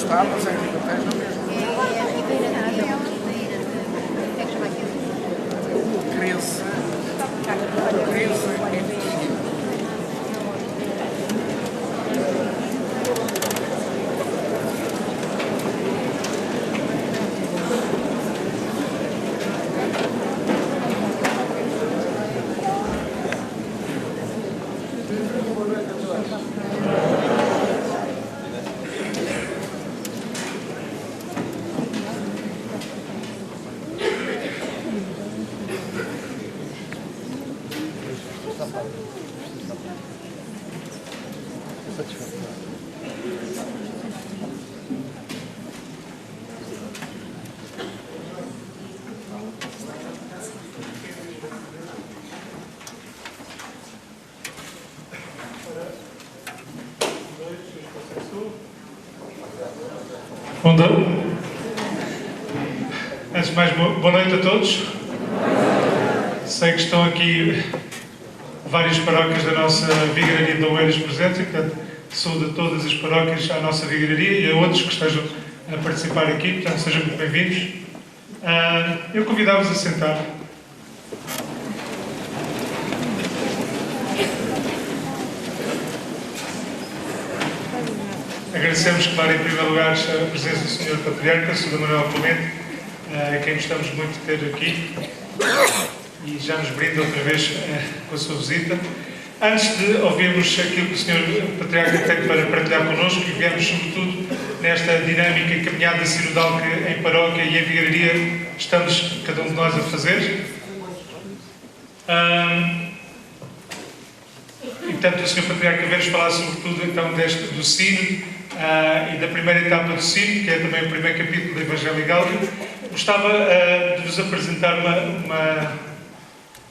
está, mas é Ribatejo mesmo. É a Ribeira Navel. É que chama aquilo? Crença é Antes de mais, boa noite a todos. Sei que estão aqui várias paróquias da nossa Vigararia de Oeiras presentes, e portanto saúdo a todas as paróquias à nossa Vigararia e a outros que estejam a participar aqui, portanto sejam muito bem-vindos. Eu convidava-vos a sentar. Agradecemos, claro, em primeiro lugar, a presença do Sr. Patriarca, Sr. Manuel Clemente, a quem gostamos muito de ter aqui e já nos brinda outra vez com a sua visita. Antes de ouvirmos aquilo que o Sr. Patriarca tem para partilhar connosco, e viemos sobretudo nesta dinâmica e caminhada sinodal que em paróquia e em vigararia estamos cada um de nós a fazer. E portanto o Sr. Patriarca veio-nos falar sobretudo então do Sínodo e da primeira etapa do Sínodo, que é também o primeiro capítulo do Evangelho Gáudio. Gostava de vos apresentar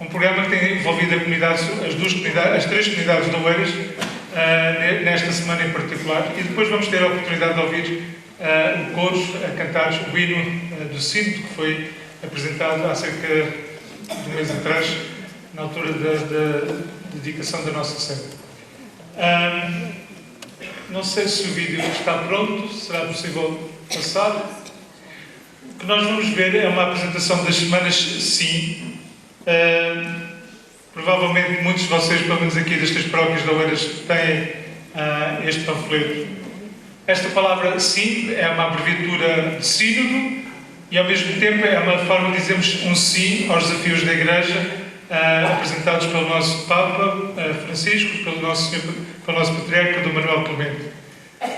um programa que tem envolvido a comunidade, as três comunidades de Oeiras, nesta semana em particular, e depois vamos ter a oportunidade de ouvir o coro a cantar o hino do Sínodo, que foi apresentado há cerca de um mês atrás, na altura da dedicação da nossa sede. Não sei se o vídeo está pronto, será possível passar. O que nós vamos ver é uma apresentação das semanas Sim. Provavelmente muitos de vocês, pelo menos aqui destas paróquias de Oeiras, têm este panfleto. Esta palavra Sim é uma abreviatura de sínodo e ao mesmo tempo é uma forma de dizermos um sim aos desafios da Igreja, apresentados pelo nosso Papa Francisco, pelo nosso Patriarca, do Manuel Clemente.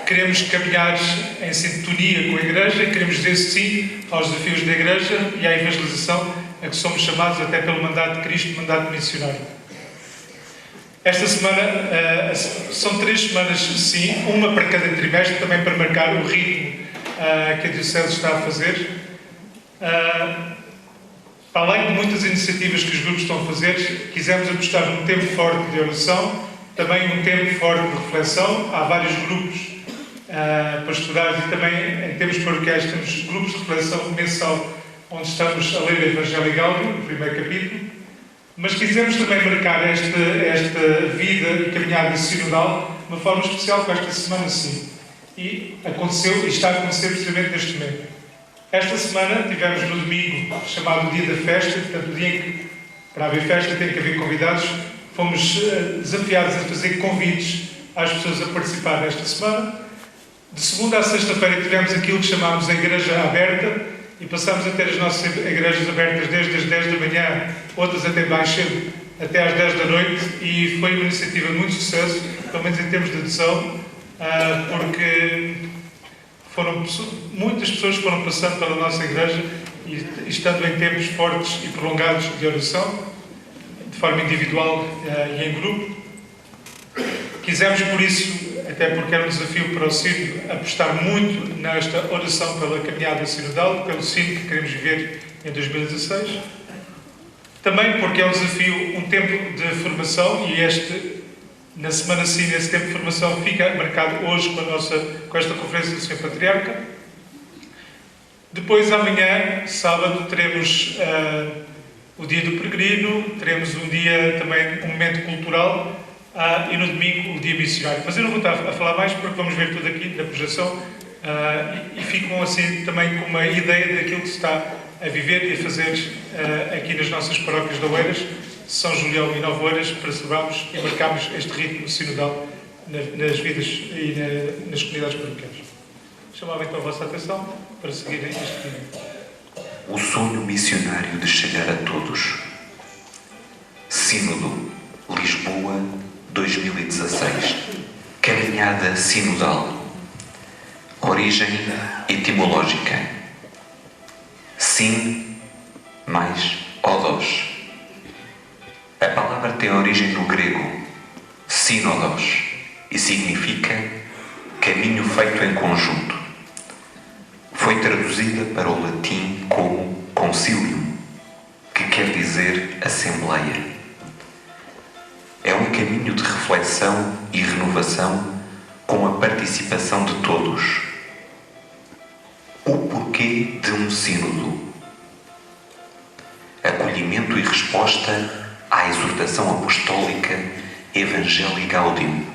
Queremos caminhar em sintonia com a Igreja e queremos dizer sim aos desafios da Igreja e à evangelização a que somos chamados até pelo mandato de Cristo, mandato missionário. Esta semana são 3 semanas sim, uma para cada trimestre, também para marcar o ritmo que a Diocese está a fazer. Além de muitas iniciativas que os grupos estão a fazer, quisemos apostar num tempo forte de oração, também um tempo forte de reflexão. Há vários grupos pastorais e também em termos paroquiais temos grupos de reflexão mensal onde estamos a ler o Evangelho Gáudio, o primeiro capítulo, mas quisemos também marcar esta vida e caminhada sinodal de uma forma especial com esta semana sim. E aconteceu e está a acontecer precisamente neste momento. Esta semana tivemos no domingo chamado Dia da Festa, portanto o dia em que para haver festa tem que haver convidados. Fomos desafiados a fazer convites às pessoas a participar nesta semana. De segunda a sexta-feira tivemos aquilo que chamámos a Igreja Aberta e passámos a ter as nossas igrejas abertas desde as 10 da manhã, outras até mais cedo, até às 10 da noite, e foi uma iniciativa de muito sucesso, pelo menos em termos de adesão, porque muitas pessoas foram passando pela nossa igreja e estando em tempos fortes e prolongados de oração, de forma individual e em grupo. Quisemos, por isso, até porque era um desafio para o Sínodo, apostar muito nesta oração pela caminhada sinodal, pelo Sínodo que queremos viver em 2016. Também porque é um desafio, um tempo de formação, e na semana sim, esse tempo de formação fica marcado hoje com esta conferência do Sr. Patriarca. Depois, amanhã, sábado, teremos o Dia do Peregrino, teremos um dia também, um momento cultural, e no domingo o Dia Missionário. Mas eu não vou estar a falar mais porque vamos ver tudo aqui na projeção e ficam assim também com uma ideia daquilo que se está a viver e a fazer aqui nas nossas paróquias de Oeiras, São Julião e Nova Oeiras, para celebrarmos e marcarmos este ritmo sinodal nas vidas e nas comunidades paroquiais. Chamava então a vossa atenção para seguirem este ritmo. O sonho missionário de chegar a todos. Sínodo, Lisboa, 2016. Caminhada sinodal. Origem etimológica. Sin mais odos. A palavra tem origem no grego sínodos e significa caminho feito em conjunto. Foi traduzida para o latim como concilium, que quer dizer assembleia. É um caminho de reflexão e renovação com a participação de todos. O porquê de um sínodo? Acolhimento e resposta à exortação apostólica Evangelii Gaudium,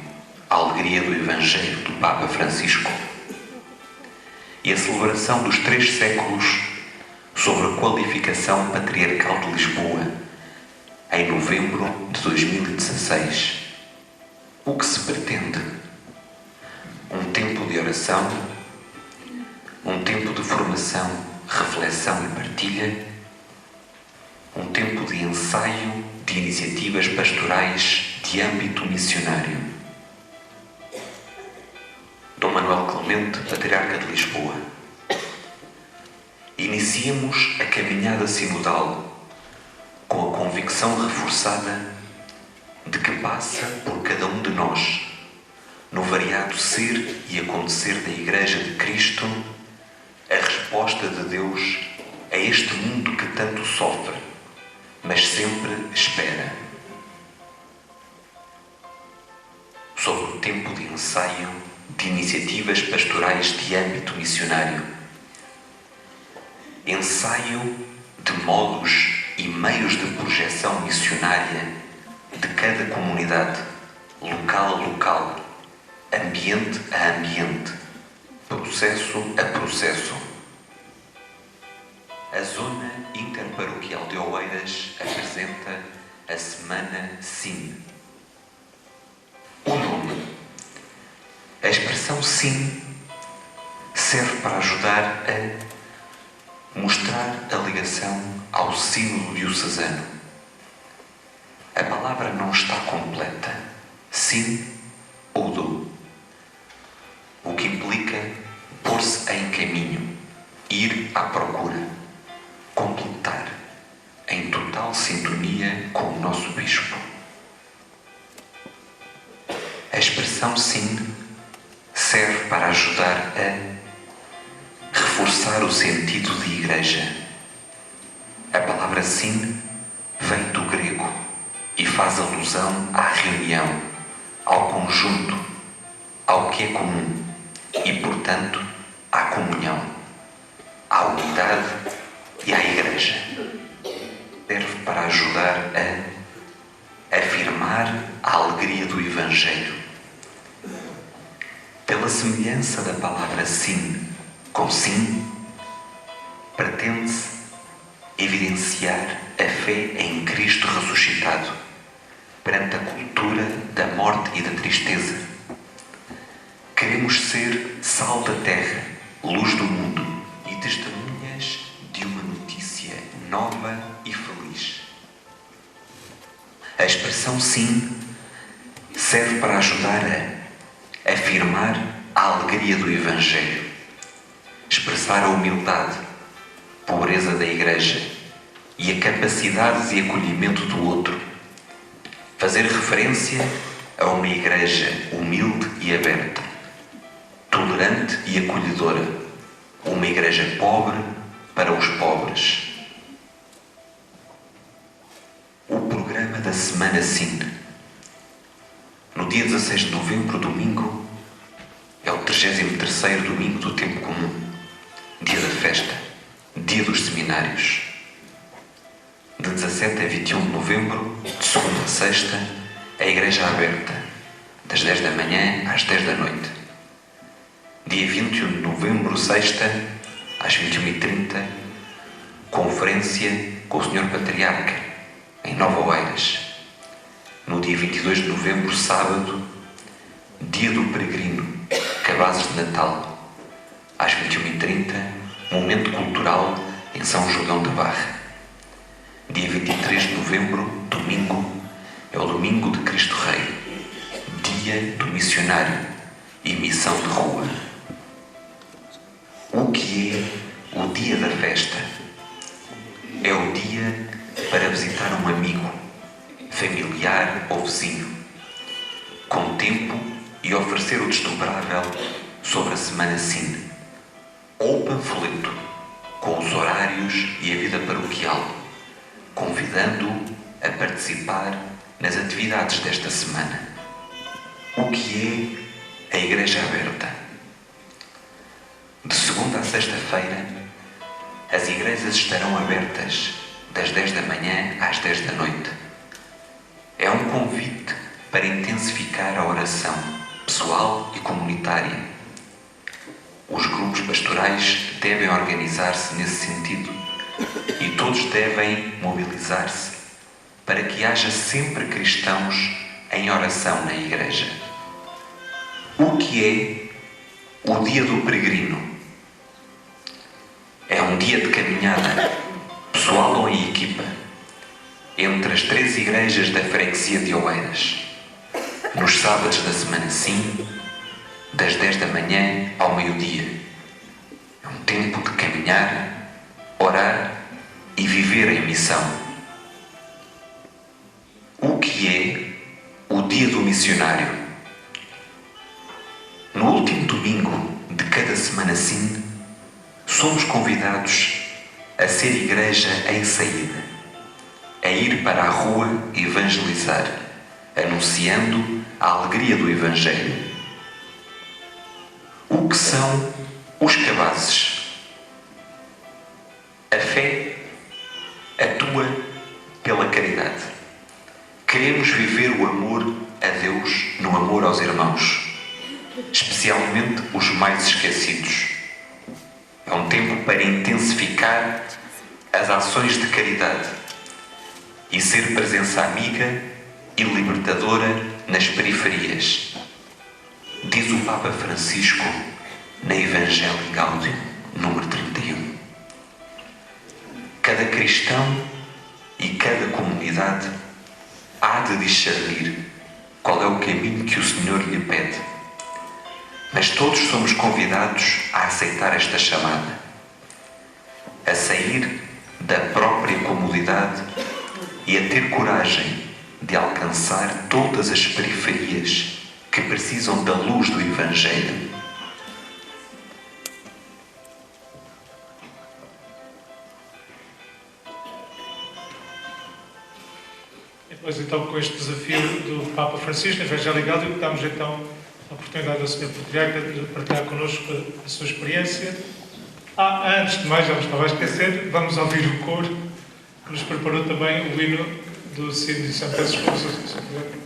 a alegria do Evangelho do Papa Francisco, e a celebração dos 3 séculos sobre a qualificação patriarcal de Lisboa, em novembro de 2016. O que se pretende? Um tempo de oração, um tempo de formação, reflexão e partilha, um tempo de ensaio de iniciativas pastorais de âmbito missionário. Dom Manuel Clemente, Patriarca de Lisboa. Iniciemos a caminhada sinodal com a convicção reforçada de que passa por cada um de nós, no variado ser e acontecer da Igreja de Cristo, a resposta de Deus a este mundo que tanto sofre, mas sempre espera. Sobre o tempo de ensaio de iniciativas pastorais de âmbito missionário. Ensaio de modos e meios de projeção missionária de cada comunidade, local a local, ambiente a ambiente, processo a processo. A Zona Interparoquial de Oeiras apresenta a Semana SIN. O nome. A expressão SIN serve para ajudar a mostrar a ligação ao sínodo diocesano. A palavra não está completa. SIN ou do. O que implica pôr-se em caminho, ir à procura, completar, em total sintonia com o nosso Bispo. A expressão SIN serve para ajudar a reforçar o sentido de igreja. A palavra SIN vem do grego e faz alusão à reunião, ao conjunto, ao que é comum e, portanto, à comunhão, à unidade e à igreja. Serve para ajudar a afirmar a alegria do Evangelho. Pela semelhança da palavra SIN com SIN, pretende-se evidenciar a fé em Cristo ressuscitado perante a cultura da morte e da tristeza. Queremos ser sal da terra, luz do mundo e testemunhas de uma notícia nova e feliz. A expressão SIN serve para ajudar a afirmar a alegria do Evangelho, expressar a humildade, pobreza da Igreja e a capacidade de acolhimento do outro, fazer referência a uma Igreja humilde e aberta, tolerante e acolhedora, uma Igreja pobre para os pobres. O programa da Semana SIN. No dia 16 de novembro, domingo, é o 33º domingo do tempo comum, dia da festa, dia dos seminários. De 17 a 21 de novembro, de segunda a sexta, a igreja aberta, das 10 da manhã às 10 da noite. Dia 21 de novembro, sexta, às 21h30, conferência com o Sr. Patriarca, em Nova Oeiras. No dia 22 de novembro, sábado, dia do peregrino, cabazes de Natal, às 21h30, momento cultural em São João da Barra. Dia 23 de novembro, domingo, é o domingo de Cristo Rei, dia do missionário e missão de rua. O que é o dia da festa? É o dia para visitar um amigo, familiar ou vizinho, com tempo e oferecer o desdobrável sobre a semana Sine, ou panfleto com os horários e a vida paroquial, convidando-o a participar nas atividades desta semana. O que é a Igreja Aberta? De segunda a sexta-feira, as igrejas estarão abertas das 10 da manhã às 10 da noite. É um convite para intensificar a oração pessoal e comunitária. Os grupos pastorais devem organizar-se nesse sentido e todos devem mobilizar-se para que haja sempre cristãos em oração na igreja. O que é o dia do peregrino? É um dia de caminhada, pessoal ou em equipa, entre as 3 igrejas da freguesia de Oeiras, nos sábados da semana Sim, das 10 da manhã ao meio-dia. É um tempo de caminhar, orar e viver em missão. O que é o dia do missionário? No último domingo de cada semana Sim, somos convidados a ser igreja em saída, a ir para a rua evangelizar, anunciando a alegria do Evangelho. O que são os cabazes? A fé atua pela caridade. Queremos viver o amor a Deus no amor aos irmãos, especialmente os mais esquecidos. É um tempo para intensificar as ações de caridade e ser presença amiga e libertadora nas periferias. Diz o Papa Francisco na Evangelii Gaudium, número 31. Cada cristão e cada comunidade há de discernir qual é o caminho que o Senhor lhe pede. Mas todos somos convidados a aceitar esta chamada, a sair da própria comodidade e a ter coragem de alcançar todas as periferias que precisam da luz do Evangelho. E depois então com este desafio do Papa Francisco, na Evangelii Gaudium, damos então a oportunidade ao Sr. Patriarca de partilhar connosco a sua experiência. Antes de mais, já me estava a esquecer, vamos ouvir o coro que nos preparou também o hino do Sino de São Francisco. Senhor, que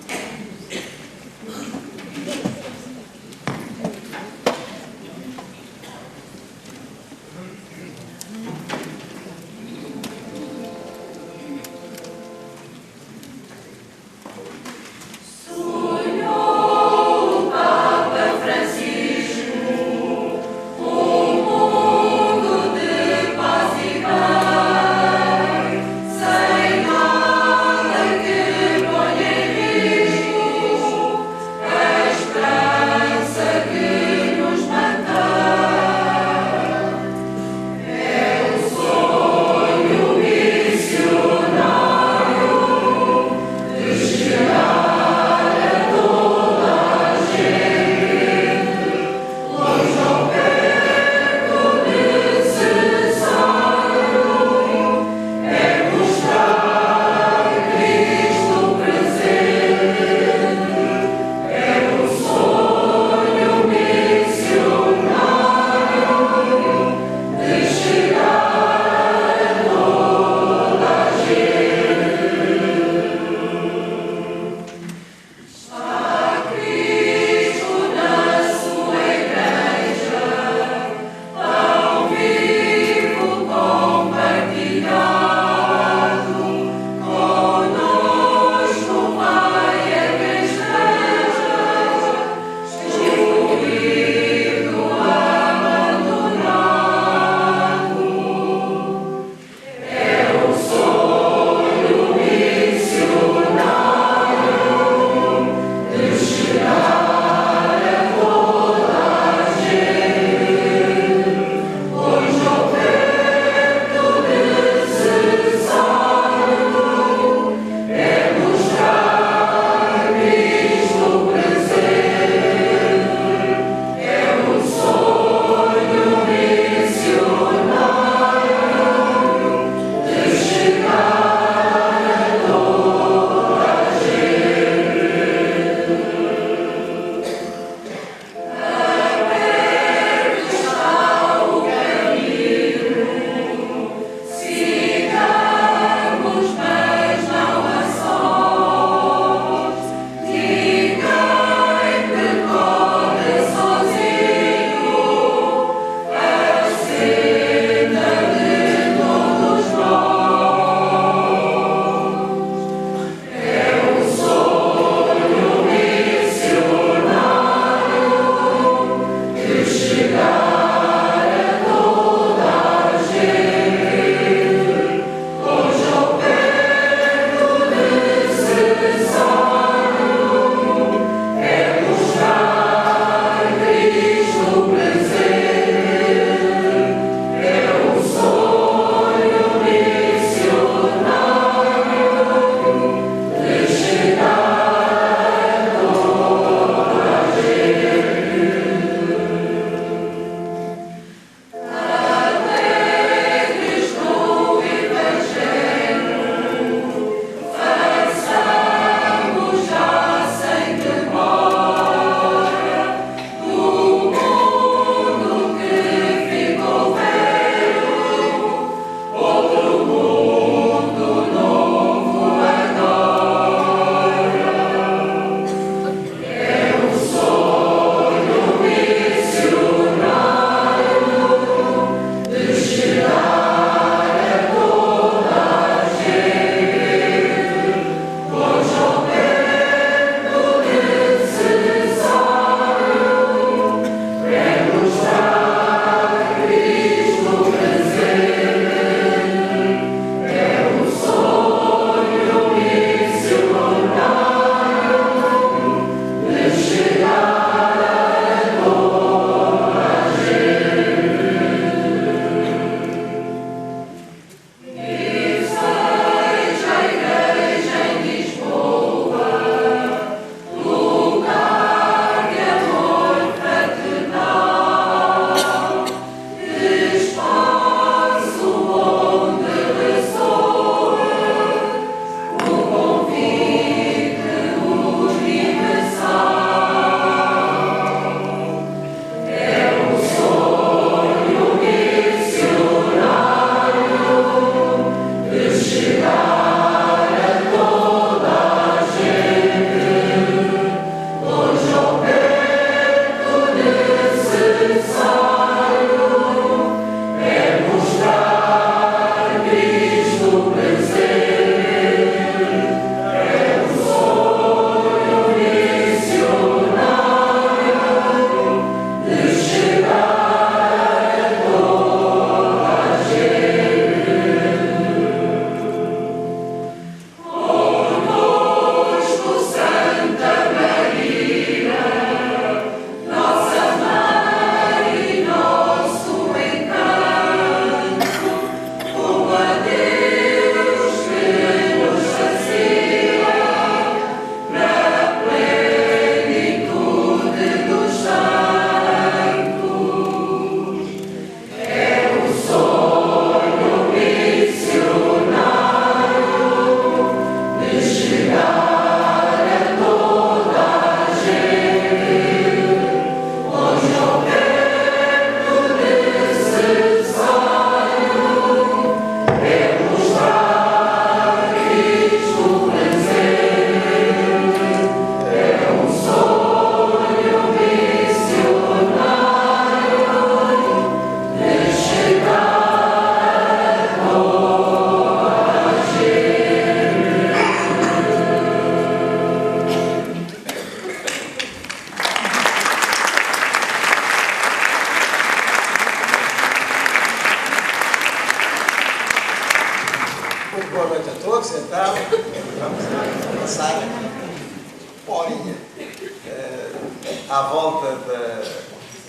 à volta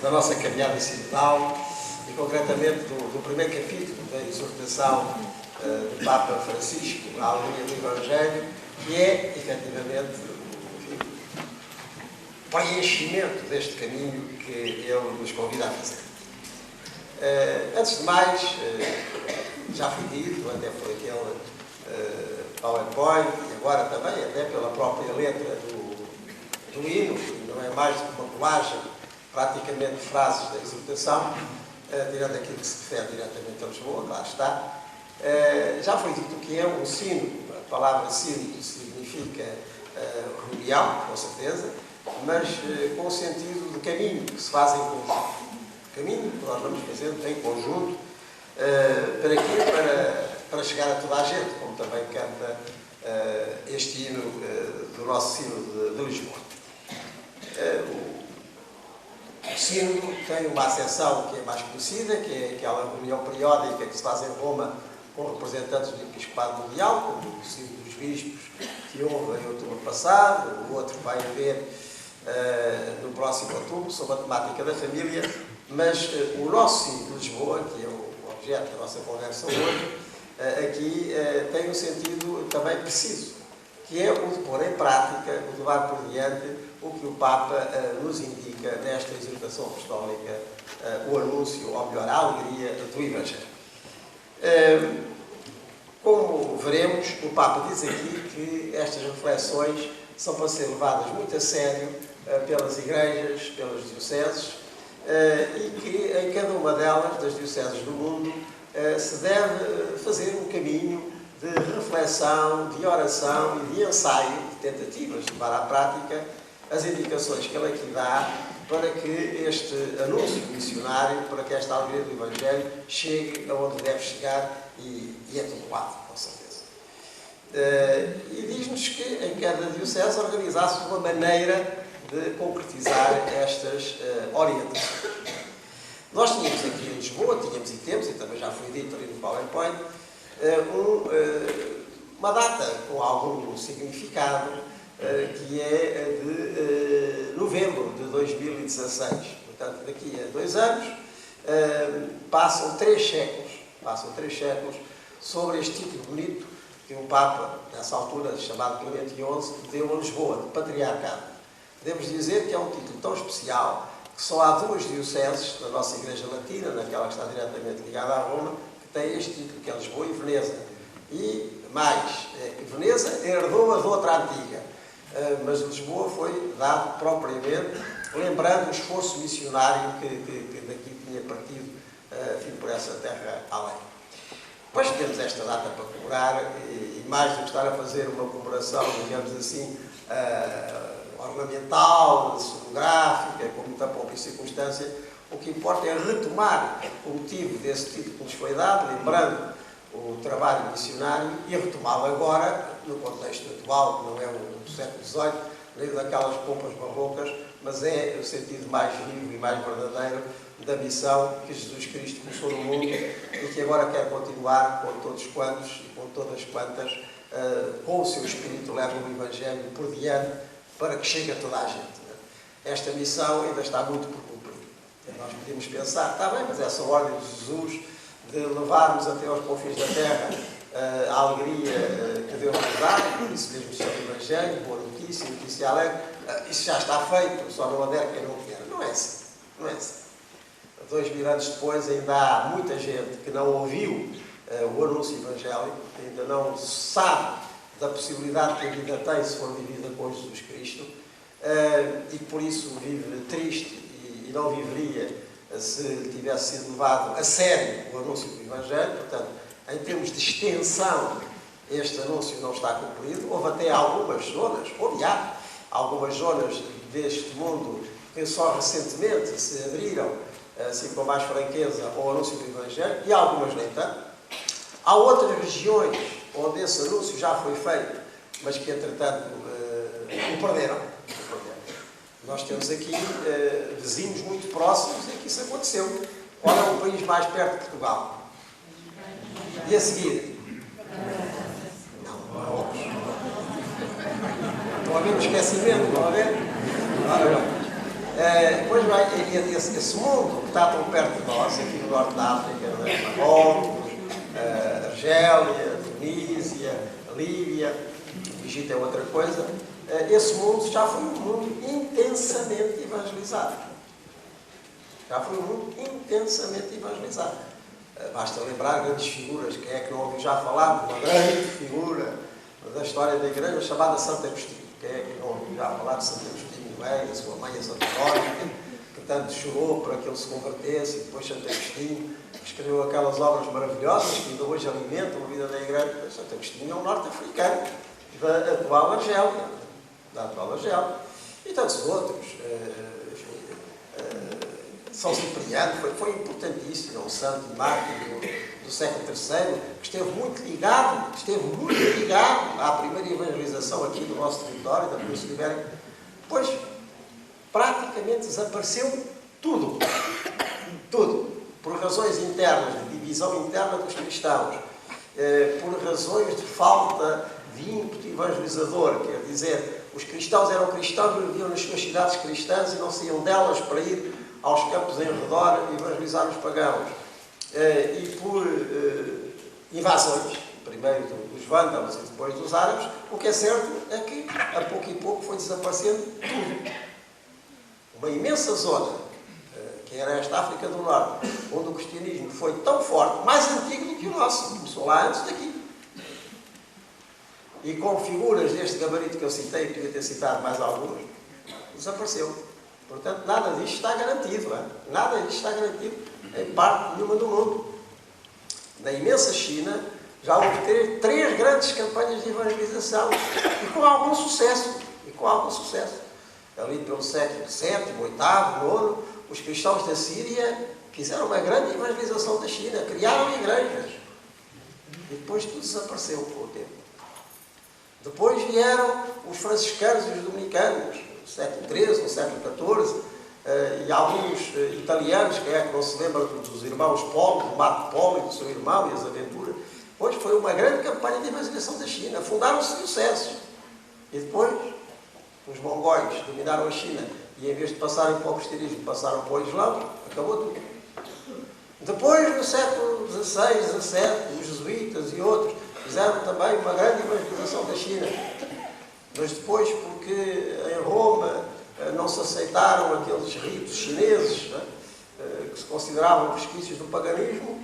da nossa caminhada sinodal e, concretamente, do primeiro capítulo da exortação do Papa Francisco, a alegria do Evangelho, que é, efetivamente, o preenchimento deste caminho que ele nos convida a fazer. Antes de mais, já foi dito, até foi aquele PowerPoint, e agora também, até pela própria letra do hino, não é mais do que uma colagem, praticamente de frases da exortação, tirando aquilo que se refere diretamente a Lisboa, lá está. Já foi dito que é um sino, a palavra sino significa reunião, com certeza, mas com o sentido de caminho que se faz em conjunto. Caminho que nós vamos fazendo em conjunto, para quê? Para chegar a toda a gente, como também canta este hino do nosso sino de Lisboa. O sino tem uma acessão que é mais conhecida, que é aquela reunião periódica que se faz em Roma com representantes do Episcopado Mundial, como o sino dos bispos que houve em outubro passado, o outro vai haver no próximo outubro, sobre a temática da família, mas o nosso sino de Lisboa, que é o objeto da nossa conversa hoje, aqui tem um sentido também preciso, que é o de pôr em prática, o de levar por diante o que o Papa nos indica nesta exortação apostólica, o anúncio, ou melhor, a alegria do Evangelho. Como veremos, o Papa diz aqui que estas reflexões são para ser levadas muito a sério pelas igrejas, pelas dioceses, e que em cada uma delas, das dioceses do mundo, se deve fazer um caminho de reflexão, de oração e de ensaio, de tentativas de levar à prática as indicações que ele aqui dá para que este anúncio missionário, para que esta alegria do Evangelho chegue aonde deve chegar e é todo lado, com certeza. E diz-nos que em cada diocese organizasse uma maneira de concretizar estas orientações. Nós tínhamos aqui em Lisboa, tínhamos e temos, e também já foi dito ali no PowerPoint, uma data com algum significado, que é de novembro de 2016. Portanto, daqui a 2 anos, passam 3 séculos sobre este título bonito que o Papa, nessa altura, chamado Clemente XI, deu a Lisboa, de patriarcado. Podemos dizer que é um título tão especial que só há 2 dioceses da nossa Igreja Latina, naquela que está diretamente ligada a Roma, que têm este título, que é Lisboa e Veneza. E mais, Veneza herdou-a de outra antiga, mas Lisboa foi dado propriamente, lembrando o esforço missionário que daqui tinha partido por essa terra além. Depois temos esta data para comemorar, e mais do que estar a fazer uma comemoração, digamos assim, ornamental, cenográfica, com muita pompa e circunstância, o que importa é retomar o motivo desse título que nos foi dado, lembrando o trabalho missionário, e retomá-lo agora, no contexto atual, que não é o do século XVIII, nem daquelas pompas barrocas, mas é o sentido mais vivo e mais verdadeiro da missão que Jesus Cristo começou no mundo e que agora quer continuar com todos quantos e com todas quantas, com o seu Espírito, levam o Evangelho por diante para que chegue a toda a gente. Esta missão ainda está muito por cumprir. Nós podemos pensar, está bem, mas essa ordem de Jesus de levarmos até aos confins da terra a alegria que Deus nos dá, por isso mesmo o seu Evangelho, boa notícia, notícia alegre, isso já está feito, só não adere quem não quer. Não é assim. Não é assim. 2000 anos depois ainda há muita gente que não ouviu o anúncio evangélico, ainda não sabe da possibilidade que a vida tem se for vivida com Jesus Cristo, e por isso vive triste e não viveria se tivesse sido levado a sério o anúncio do Evangelho. Portanto, em termos de extensão, este anúncio não está cumprido. Houve até algumas zonas, há algumas zonas deste mundo que só recentemente se abriram, assim com mais franqueza, ao anúncio do Evangelho, e algumas nem tanto. Há outras regiões onde esse anúncio já foi feito, mas que, entretanto, o perderam. Nós temos aqui vizinhos muito próximos em que isso aconteceu. Qual é o país mais perto de Portugal? E a seguir? Não, Marrocos. Estão a ver o esquecimento, estão a ver? Ora bem. Pois bem, esse mundo que está tão perto de nós, aqui no Norte da África, Marrocos, Argélia, Tunísia, Líbia, o Egito é outra coisa, esse mundo já foi um mundo intensamente evangelizado. Já foi um mundo intensamente evangelizado. Basta lembrar grandes figuras. Quem é que não ouviu já falar de uma grande figura da história da Igreja chamada Santo Agostinho? Quem é que não ouviu já falar de Santo Agostinho, a sua mãe, a Santa Mónica, que tanto chorou para que ele se convertesse, e depois Santo Agostinho escreveu aquelas obras maravilhosas que ainda hoje alimentam a vida da Igreja. Santo Agostinho é um norte-africano da atual Argélia. E tantos outros. São Cipriano foi importantíssimo, um santo e mártir do século III, que esteve muito ligado à primeira evangelização aqui do nosso território, da Península Ibérica. Pois, praticamente desapareceu tudo. Por razões internas, de divisão interna dos cristãos, por razões de falta de ímpeto evangelizador, quer dizer, os cristãos eram cristãos, viviam nas suas cidades cristãs e não saíam delas para ir aos campos em redor e evangelizar os pagãos. E por invasões, primeiro dos vândalos e depois dos árabes, o que é certo é que, a pouco e pouco, foi desaparecendo tudo. Uma imensa zona, que era esta África do Norte, onde o cristianismo foi tão forte, mais antigo do que o nosso, começou lá antes daqui. E com figuras deste gabarito que eu citei, podia ter citado mais alguns, desapareceu. Portanto, nada disto está garantido. Nada disto está garantido em parte nenhuma do mundo. Na imensa China, já houve três grandes campanhas de evangelização. E com algum sucesso. Ali pelo século VII, VIII, IX, os cristãos da Síria fizeram uma grande evangelização da China. Criaram igrejas. E depois tudo desapareceu com o tempo. Depois vieram os franciscanos e os dominicanos, no século XIII, no século XIV, e alguns italianos, quem é que não se lembra dos irmãos Polo, do Marco Polo e do seu irmão e as aventuras. Pois foi uma grande campanha de evangelização da China. Fundaram-se dioceses. E depois, os mongóis dominaram a China e, em vez de passarem para o cristianismo, passaram para o Islão, acabou tudo. Depois, no século XVI, XVII, os jesuítas e outros fizeram também uma grande evangelização da China. Mas depois, porque em Roma não se aceitaram aqueles ritos chineses, que se consideravam resquícios do paganismo,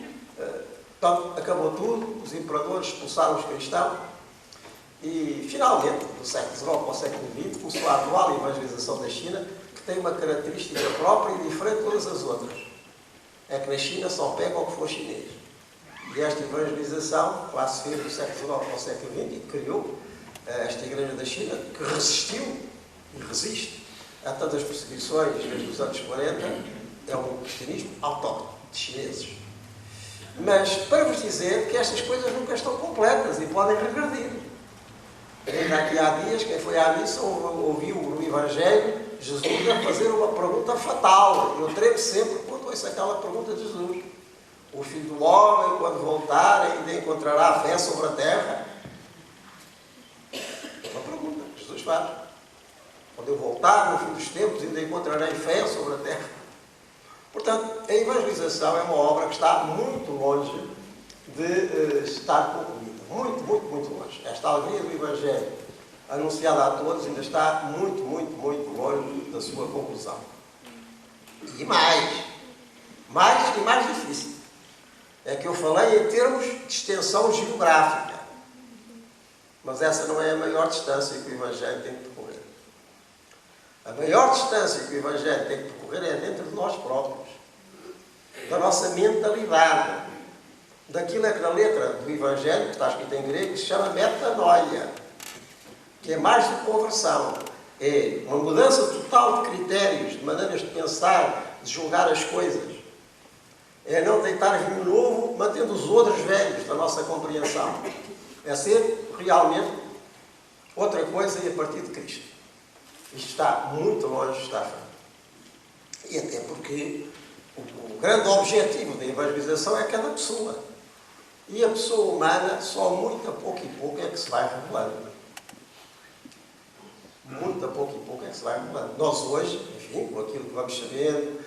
portanto, acabou tudo, os imperadores expulsaram os cristãos e, finalmente, do século XIX ao século XX, começou a atual evangelização da China, que tem uma característica própria e diferente de todas as outras. É que na China só pega o que for chinês. E esta evangelização, que lá se fez do século XIX ao século XX, e criou esta Igreja da China, que resistiu e resiste a tantas perseguições desde os anos 40, é um cristianismo autóctone de chineses. Mas para vos dizer que estas coisas nunca estão completas e podem regredir. Ainda aqui há dias, quem foi à missa ouviu no Evangelho Jesus a fazer uma pergunta fatal. Eu tremo sempre quando ouço aquela pergunta de Jesus. O Filho do Homem, quando voltar, ainda encontrará fé sobre a terra? É uma pergunta que Jesus faz. Quando eu voltar, no fim dos tempos, ainda encontrarei fé sobre a terra? Portanto, a evangelização é uma obra que está muito longe de estar concluída. Muito, muito, muito longe. Esta alegria do Evangelho, anunciada a todos, ainda está muito, muito, muito longe da sua conclusão. E mais difícil, é que eu falei em termos de extensão geográfica. Mas essa não é a maior distância que o Evangelho tem que percorrer. A maior distância que o Evangelho tem que percorrer é dentro de nós próprios, da nossa mentalidade, daquilo é que na letra do Evangelho, que está escrito em grego, se chama metanoia, que é mais do que conversão. É uma mudança total de critérios, de maneiras de pensar, de julgar as coisas. É não deitar vinho novo, mantendo os odres velhos da nossa compreensão. É ser realmente outra coisa e a partir de Cristo. Isto está muito longe de estar feito. E até porque o grande objetivo da evangelização é cada pessoa. E a pessoa humana, só muito a pouco e pouco, é que se vai revelando. muito a pouco e pouco é que se vai mudando. Nós hoje, enfim, com aquilo que vamos sabendo,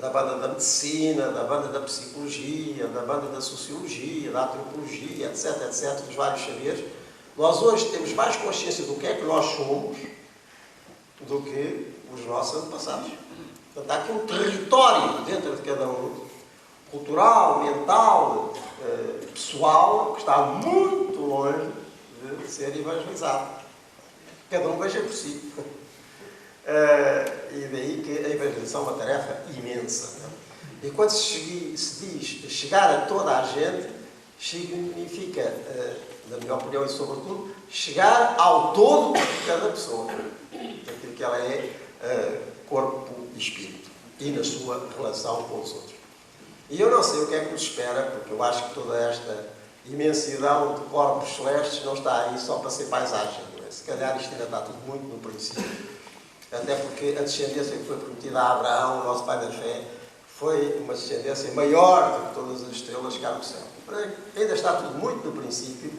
da banda da medicina, da banda da psicologia, da banda da sociologia, da antropologia, etc, etc, dos vários saberes, nós hoje temos mais consciência do que é que nós somos do que os nossos antepassados. Portanto, há aqui um território dentro de cada um, cultural, mental, pessoal, que está muito longe de ser evangelizado. Cada um veja por si. E daí que a evangelização é uma tarefa imensa. E quando se diz chegar a toda a gente, significa, na minha opinião e sobretudo, chegar ao todo de cada pessoa. Aquilo que ela é, corpo e espírito. E na sua relação com os outros. E eu não sei o que é que nos espera, porque eu acho que toda esta imensidão de corpos celestes não está aí só para ser paisagem. Não é? Se calhar isto ainda está tudo muito no princípio. Até porque a descendência que foi prometida a Abraão, o nosso pai da fé, foi uma descendência maior do que todas as estrelas cá no céu. Ainda está tudo muito no princípio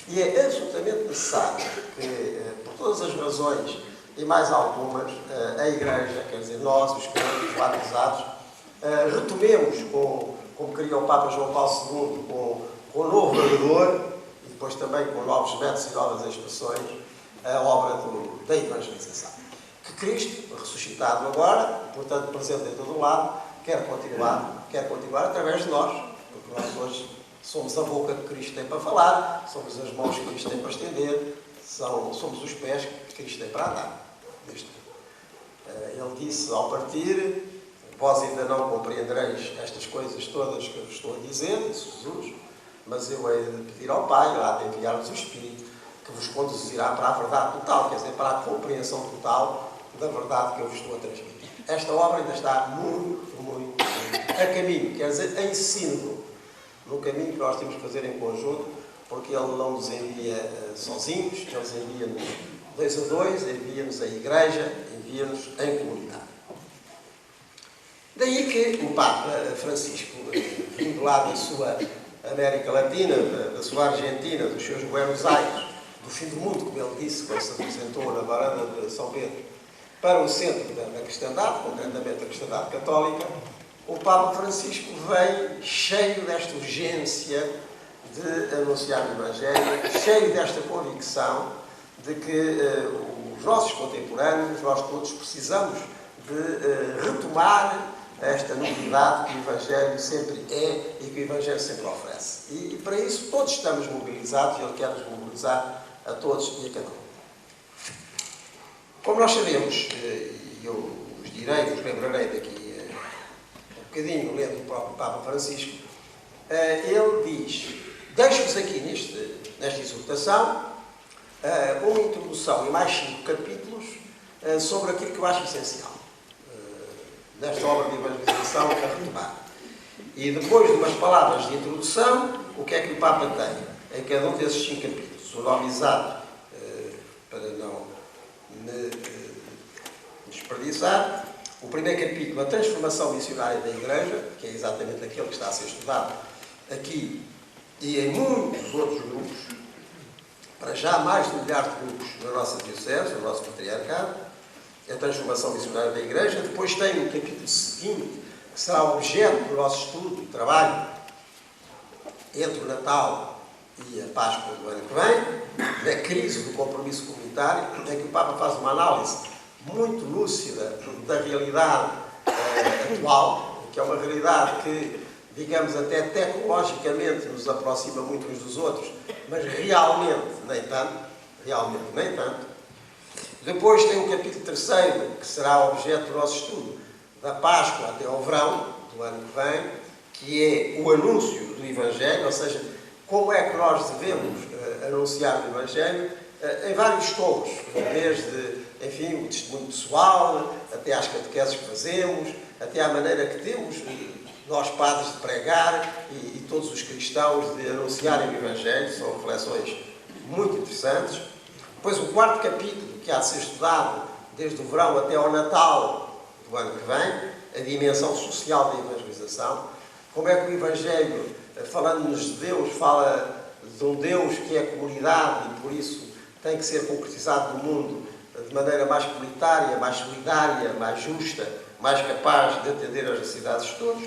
e é absolutamente necessário que, por todas as razões e mais algumas, a Igreja, quer dizer, nós, os crentes, os batizados, retomemos, como queria o Papa João Paulo II, com o novo vereador e depois também com novos métodos e novas expressões, a obra da evangelização. Que Cristo, ressuscitado agora, portanto presente em todo o lado, quer continuar através de nós, porque nós hoje somos a boca que Cristo tem para falar, somos as mãos que Cristo tem para estender, somos os pés que Cristo tem para andar. Ele disse ao partir: vós ainda não compreendereis estas coisas todas que eu vos estou a dizer, disse Jesus, mas eu hei de pedir ao Pai, lá de enviar-vos o Espírito, que vos conduzirá para a verdade total, quer dizer, para a compreensão total da verdade que eu vos estou a transmitir. Esta obra ainda está muito a caminho, quer dizer, em sínodo, no caminho que nós temos que fazer em conjunto, porque Ele não nos envia sozinhos, Ele nos envia-nos 2 a 2, envia-nos a Igreja, envia-nos em comunidade. Daí que o Papa Francisco, vindo lá da sua América Latina, da sua Argentina, dos seus Buenos Aires, do fim do mundo, como ele disse, quando se apresentou na varanda de São Pedro, para o centro da cristandade, concretamente a cristandade católica, o Papa Francisco vem cheio desta urgência de anunciar o Evangelho, cheio desta convicção de que os nossos contemporâneos, nós todos precisamos de retomar esta novidade que o Evangelho sempre é e que o Evangelho sempre oferece. E para isso todos estamos mobilizados e Ele quer nos mobilizar a todos e a cada um. Como nós sabemos, e eu vos lembrarei daqui um bocadinho, lendo o próprio Papa Francisco, ele diz, deixo-vos aqui nesta exortação uma introdução e mais 5 capítulos sobre aquilo que eu acho essencial nesta obra de evangelização a retomar. E depois de umas palavras de introdução, o que é que o Papa tem em cada um desses 5 capítulos? O nome exato, para não me desperdiçar. O primeiro capítulo, a transformação missionária da Igreja, que é exatamente aquele que está a ser estudado aqui e em muitos outros grupos, para já mais de 1 milhar de grupos na nossa diocese, no nosso patriarcado, a transformação missionária da Igreja. Depois tem o capítulo seguinte, que será o objeto do nosso estudo e trabalho entre o Natal e a Páscoa do ano que vem, da crise do compromisso comunitário, em que o Papa faz uma análise muito lúcida da realidade atual, que é uma realidade que, digamos, até tecnologicamente nos aproxima muito uns dos outros, mas realmente nem tanto. Depois tem o capítulo 3º, que será objeto do nosso estudo, da Páscoa até ao verão do ano que vem, que é o anúncio do Evangelho, ou seja, como é que nós devemos anunciar o Evangelho em vários tons, desde, enfim, o testemunho pessoal, até às catequeses que fazemos, até à maneira que temos, nós padres, de pregar e todos os cristãos de anunciarem o Evangelho. São reflexões muito interessantes. Depois o 4º capítulo, que há de ser estudado desde o verão até ao Natal do ano que vem, a dimensão social da evangelização. Como é que o Evangelho, falando-nos de Deus, fala de um Deus que é comunidade e por isso tem que ser concretizado no mundo de maneira mais comunitária, mais solidária, mais justa, mais capaz de atender às necessidades de todos.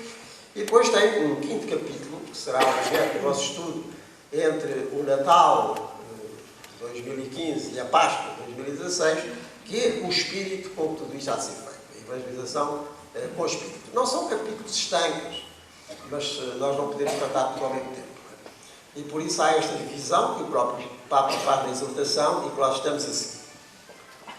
E depois tem um quinto capítulo, que será objeto do nosso estudo entre o Natal de 2015 e a Páscoa de 2016, que é o espírito com que tudo isto há de ser feito. A evangelização com espírito. Não são capítulos estanques, mas nós não podemos tratar tudo ao mesmo tempo. E por isso há esta divisão que o próprio Papa faz na exortação e que nós estamos a seguir.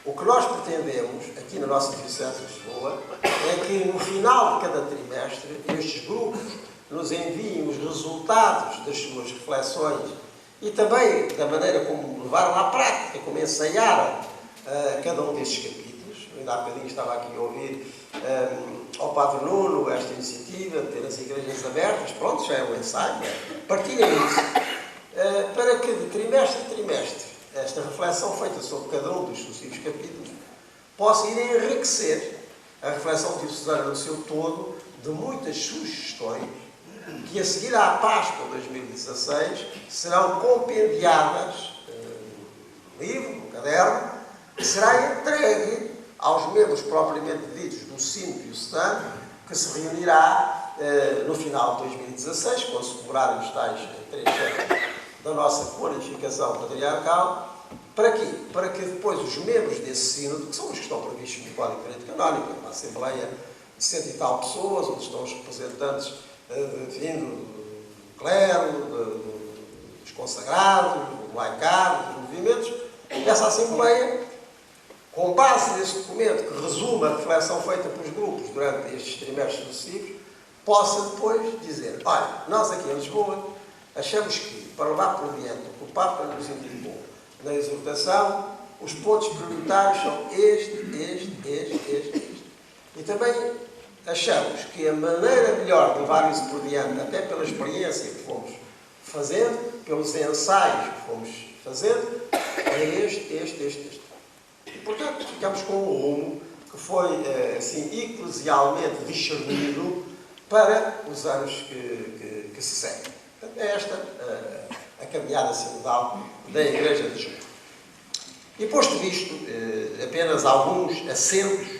O que nós pretendemos, aqui na nossa Diocese de Lisboa, é que no final de cada trimestre estes grupos nos enviem os resultados das suas reflexões e também da maneira como levaram à prática, como ensaiaram cada um destes capítulos. Eu ainda há bocadinho estava aqui a ouvir ao Padre Nuno esta iniciativa de ter as igrejas abertas. Pronto, já é um ensaio. Partilhem isso para que de trimestre a trimestre esta reflexão feita sobre cada um dos sucessivos capítulos possa ir a enriquecer a reflexão diocesana no seu todo de muitas sugestões que a seguir à Páscoa de 2016 serão compendiadas num livro, num caderno, que será entregue aos membros propriamente ditos do Sínodo Diocesano, que se reunirá no final de 2016, quando se cobrarem os tais 3 séculos da nossa qualificação patriarcal. Para quê? Para que depois os membros desse sínodo, que são os que estão previstos no Código de Direito Canónico, uma Assembleia de 100 e tal pessoas, onde estão os representantes vindo do clero, dos consagrados, do laicado, dos movimentos, essa Assembleia, com base nesse documento que resume a reflexão feita pelos grupos durante estes trimestres sucessivos, possa depois dizer: olha, nós aqui em Lisboa achamos que, para levar por diante o que o Papa nos indicou na exortação, os pontos prioritários são este. E também achamos que a maneira melhor de levar isso por diante, até pela experiência que fomos fazendo, pelos ensaios que fomos fazendo, é este. E, portanto, ficamos com um rumo que foi, assim, eclesialmente discernido para os anos que se seguem. É esta a caminhada sinodal da Igreja de Lisboa. E posto isto, apenas alguns acentos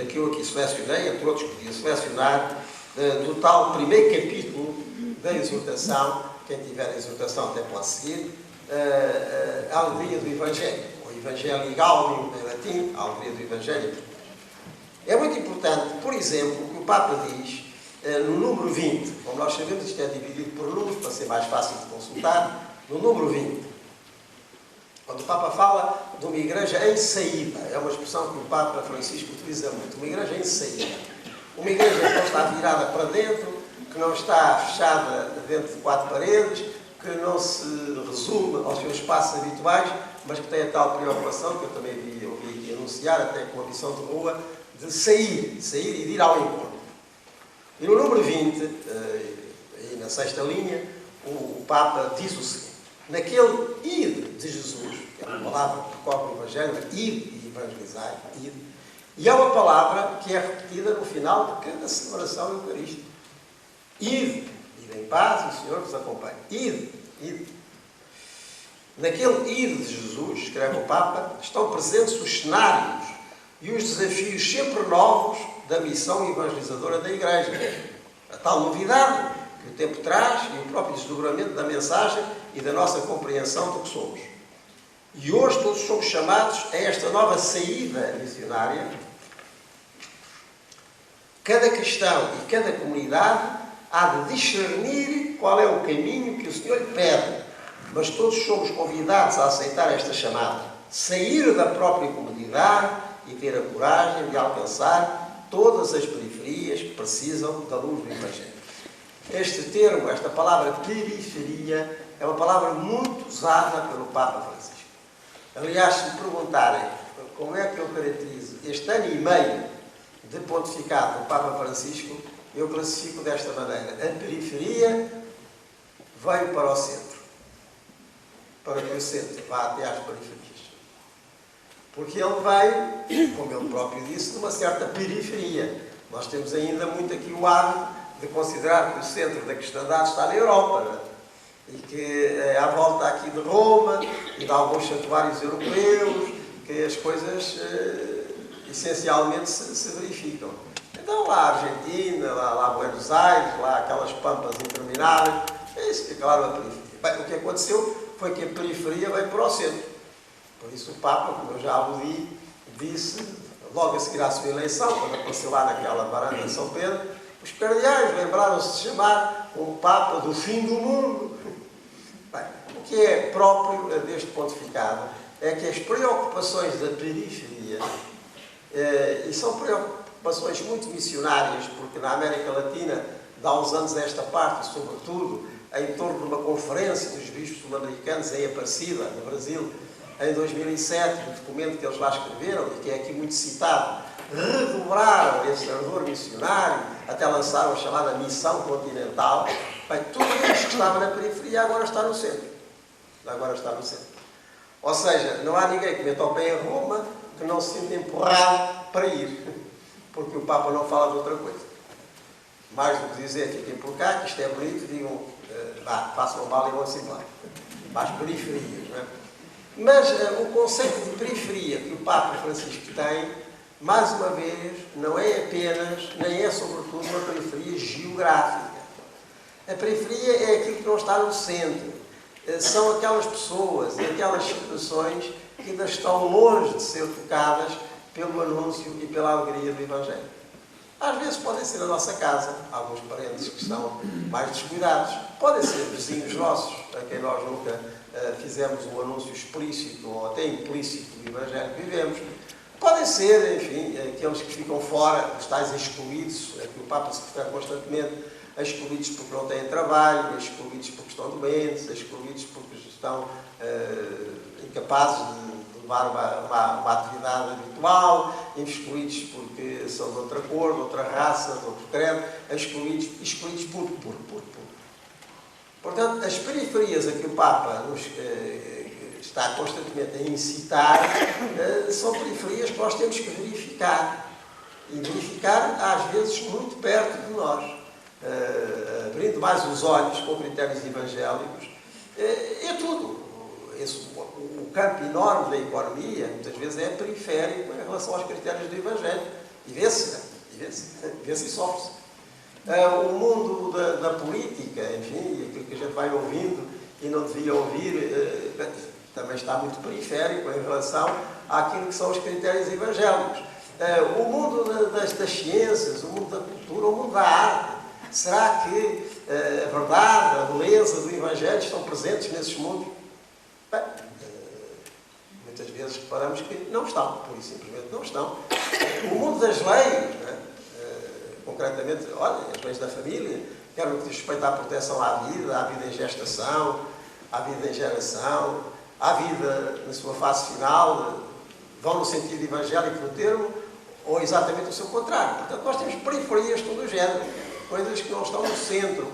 que eu aqui selecionei, entre outros que podia selecionar, do tal primeiro capítulo da exortação. Quem tiver a exortação até pode seguir, a alegria do Evangelho, o Evangelii Gaudium em latim, a alegria do Evangelho. É muito importante, por exemplo, que o Papa diz, no número 20, como nós sabemos, isto é dividido por números, para ser mais fácil de consultar, no número 20, quando o Papa fala de uma igreja em saída, é uma expressão que o Papa Francisco utiliza muito, uma igreja em saída. Uma igreja que não está virada para dentro, que não está fechada dentro de 4 paredes, que não se resume aos seus espaços habituais, mas que tem a tal preocupação, que eu também ouvi aqui anunciar, até com a missão de rua, de sair e de ir ao encontro. E no número 20, aí na 6ª linha, o Papa diz o seguinte: naquele ide de Jesus, que é uma palavra que percorre o Evangelho, ide e evangelizar, ide, e é uma palavra que é repetida no final de cada celebração eucarística. Ide em paz e o Senhor vos acompanha. Ide. Naquele ide de Jesus, escreve o Papa, estão presentes os cenários e os desafios sempre novos da missão evangelizadora da Igreja. A tal novidade que o tempo traz e o próprio desdobramento da mensagem e da nossa compreensão do que somos. E hoje todos somos chamados a esta nova saída missionária. Cada cristão e cada comunidade há de discernir qual é o caminho que o Senhor lhe pede, mas todos somos convidados a aceitar esta chamada, sair da própria comunidade e ter a coragem de alcançar todas as periferias que precisam da luz do Evangelho. Este termo, esta palavra periferia, é uma palavra muito usada pelo Papa Francisco. Aliás, se me perguntarem como é que eu caracterizo este ano e meio de pontificado do Papa Francisco, eu classifico desta maneira: a periferia veio para o centro, para que o centro vá até às periferias. Porque ele veio, como ele próprio disse, de uma certa periferia. Nós temos ainda muito aqui o hábito de considerar que o centro da cristandade está na Europa, não é? E que à volta aqui de Roma e de alguns santuários europeus que as coisas essencialmente se verificam. Então lá a Argentina, lá Buenos Aires, lá aquelas pampas intermináveis, é isso que é claro a periferia. Bem, o que aconteceu foi que a periferia veio para o centro. Por isso o Papa, como eu já aludi, disse, logo a seguir à sua eleição, quando apareceu lá naquela varanda de São Pedro, os cardeais lembraram-se de chamar um Papa do fim do mundo. Bem, o que é próprio deste pontificado é que as preocupações da periferia, e são preocupações muito missionárias, porque na América Latina, de há uns anos a esta parte, e sobretudo em torno de uma conferência dos bispos sul-americanos em Aparecida, no Brasil, em 2007, um documento que eles lá escreveram, e que é aqui muito citado, redobraram esse ardor missionário, até lançaram a chamada Missão Continental. Bem, tudo isso que estava na periferia agora está no centro. Agora está no centro. Ou seja, não há ninguém que meta o pé em Roma que não se sinta empurrado para ir, porque o Papa não fala de outra coisa. Mais do que dizer, fiquem por cá, que isto é bonito, digam, façam mal e vão-se embora. Para as periferias, não é? Mas o conceito de periferia que o Papa Francisco tem, mais uma vez, não é apenas, nem é sobretudo, uma periferia geográfica. A periferia é aquilo que não está no centro. São aquelas pessoas e aquelas situações que ainda estão longe de ser tocadas pelo anúncio e pela alegria do Evangelho. Às vezes podem ser a nossa casa, alguns parentes que estão mais descuidados, podem ser vizinhos nossos, a quem nós nunca fizemos um anúncio explícito ou até implícito do Evangelho que vivemos. Podem ser, enfim, aqueles que ficam fora, os tais excluídos, a que o Papa se refere constantemente, excluídos porque não têm trabalho, excluídos porque estão doentes, excluídos porque estão incapazes de levar uma atividade habitual, excluídos porque são de outra cor, de outra raça, de outro credo, excluídos por. Portanto, as periferias a que o Papa nos está constantemente a incitar são periferias que nós temos que verificar. E verificar, às vezes, muito perto de nós. Abrindo mais os olhos com critérios evangélicos, é tudo. O campo enorme da economia, muitas vezes, é periférico em relação aos critérios do Evangelho. E vê-se e sofre-se. O mundo da política, enfim, aquilo que a gente vai ouvindo e não devia ouvir, também está muito periférico em relação àquilo que são os critérios evangélicos. O mundo das ciências, o mundo da cultura, o mundo da arte. Será que a verdade, a beleza do Evangelho estão presentes nesses mundos? Bem, muitas vezes reparamos que não estão, por isso simplesmente não estão. O mundo das leis, né? Concretamente, olha, as leis da família, quer no que diz respeito à proteção à vida em gestação, à vida em geração, à vida na sua fase final, vão no sentido evangélico do termo, ou exatamente o seu contrário. Portanto, nós temos periferias de todo o género, coisas que não estão no centro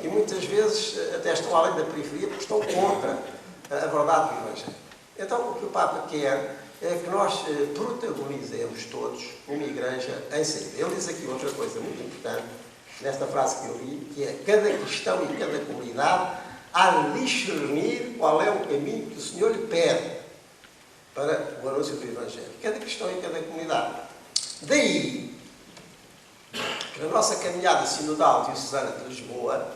e muitas vezes até estão além da periferia porque estão contra a verdade do Evangelho. Então, o que o Papa quer é que nós protagonizemos todos uma igreja em saída. Ele diz aqui outra coisa muito importante, nesta frase que eu li, que é: cada cristão e cada comunidade há de discernir qual é o caminho que o Senhor lhe pede para o anúncio do Evangelho. Cada cristão e cada comunidade. Daí que na nossa caminhada sinodal diocesana de Lisboa,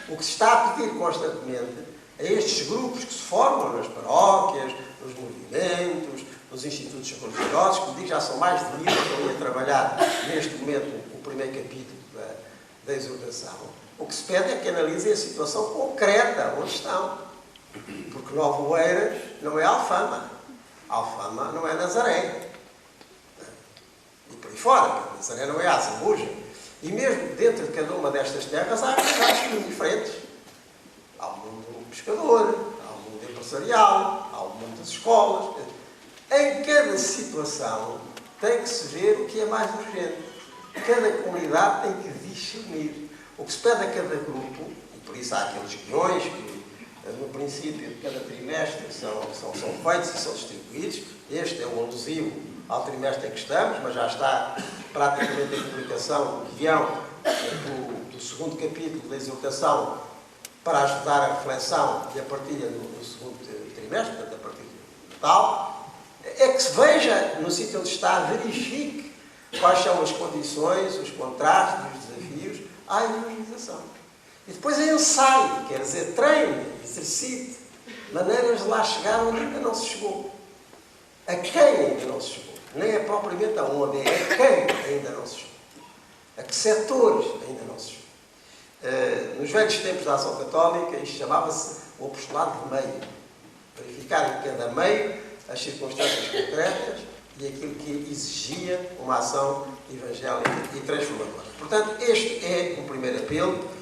o que se está a pedir constantemente a estes grupos que se formam nas paróquias, nos movimentos, nos institutos religiosos, que digo já são mais de 1000 que estão a trabalhar neste momento o primeiro capítulo da exortação, o que se pede é que analisem a situação concreta onde estão. Porque Novo Oeiras não é Alfama. Alfama não é Nazaré. E por aí fora, porque Nazaré não é Azambuja. E mesmo dentro de cada uma destas terras há realidades diferentes. Há o mundo pescador, há o mundo empresarial, há o mundo das escolas. Em cada situação tem que se ver o que é mais urgente. Cada comunidade tem que discernir. O que se pede a cada grupo, e por isso há aqueles guiões que no princípio de cada trimestre são feitos e são distribuídos. Este é o alusivo ao trimestre em que estamos, mas já está praticamente em publicação o guião do segundo capítulo da exortação para ajudar a reflexão e a partilha do segundo trimestre, portanto a partir do Natal. é que se veja no sítio onde está, verifique quais são as condições, os contrastes, os desafios à evangelização. E depois ensaie, quer dizer, treine, exercite maneiras de lá chegar onde ainda não se chegou. A quem ainda não se chegou. Nem é propriamente aonde, é a quem ainda não se chegou. A que setores ainda não se chegou. Nos velhos tempos da ação católica, isto chamava-se o apostolado de meio. Verificar em cada meio as circunstâncias concretas e aquilo que exigia uma ação evangélica e transformadora. Portanto, este é o primeiro apelo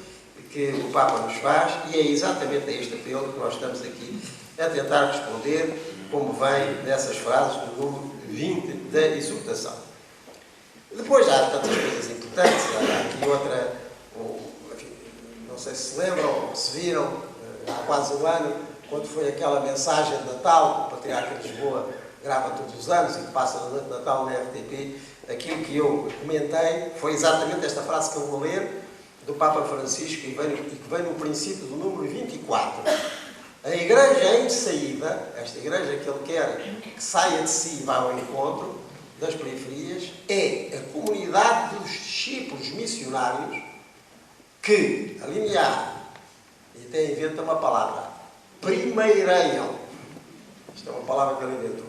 que o Papa nos faz e é exatamente a este apelo que nós estamos aqui a tentar responder, como vem nessas frases do número 20 da exortação. Depois há tantas coisas importantes, há aqui outra, não sei se lembram ou se viram, há quase um ano, quando foi aquela mensagem de Natal que o Patriarca de Lisboa grava todos os anos e que passa na noite de Natal na RTP, aquilo que eu comentei foi exatamente esta frase que eu vou ler do Papa Francisco e que vem no princípio do número 24. A Igreja em saída, esta Igreja que ele quer que saia de si e vá ao encontro das periferias, é a comunidade dos discípulos missionários que, alineado, e até inventa uma palavra, primeireiam. Isto é uma palavra que ele inventou.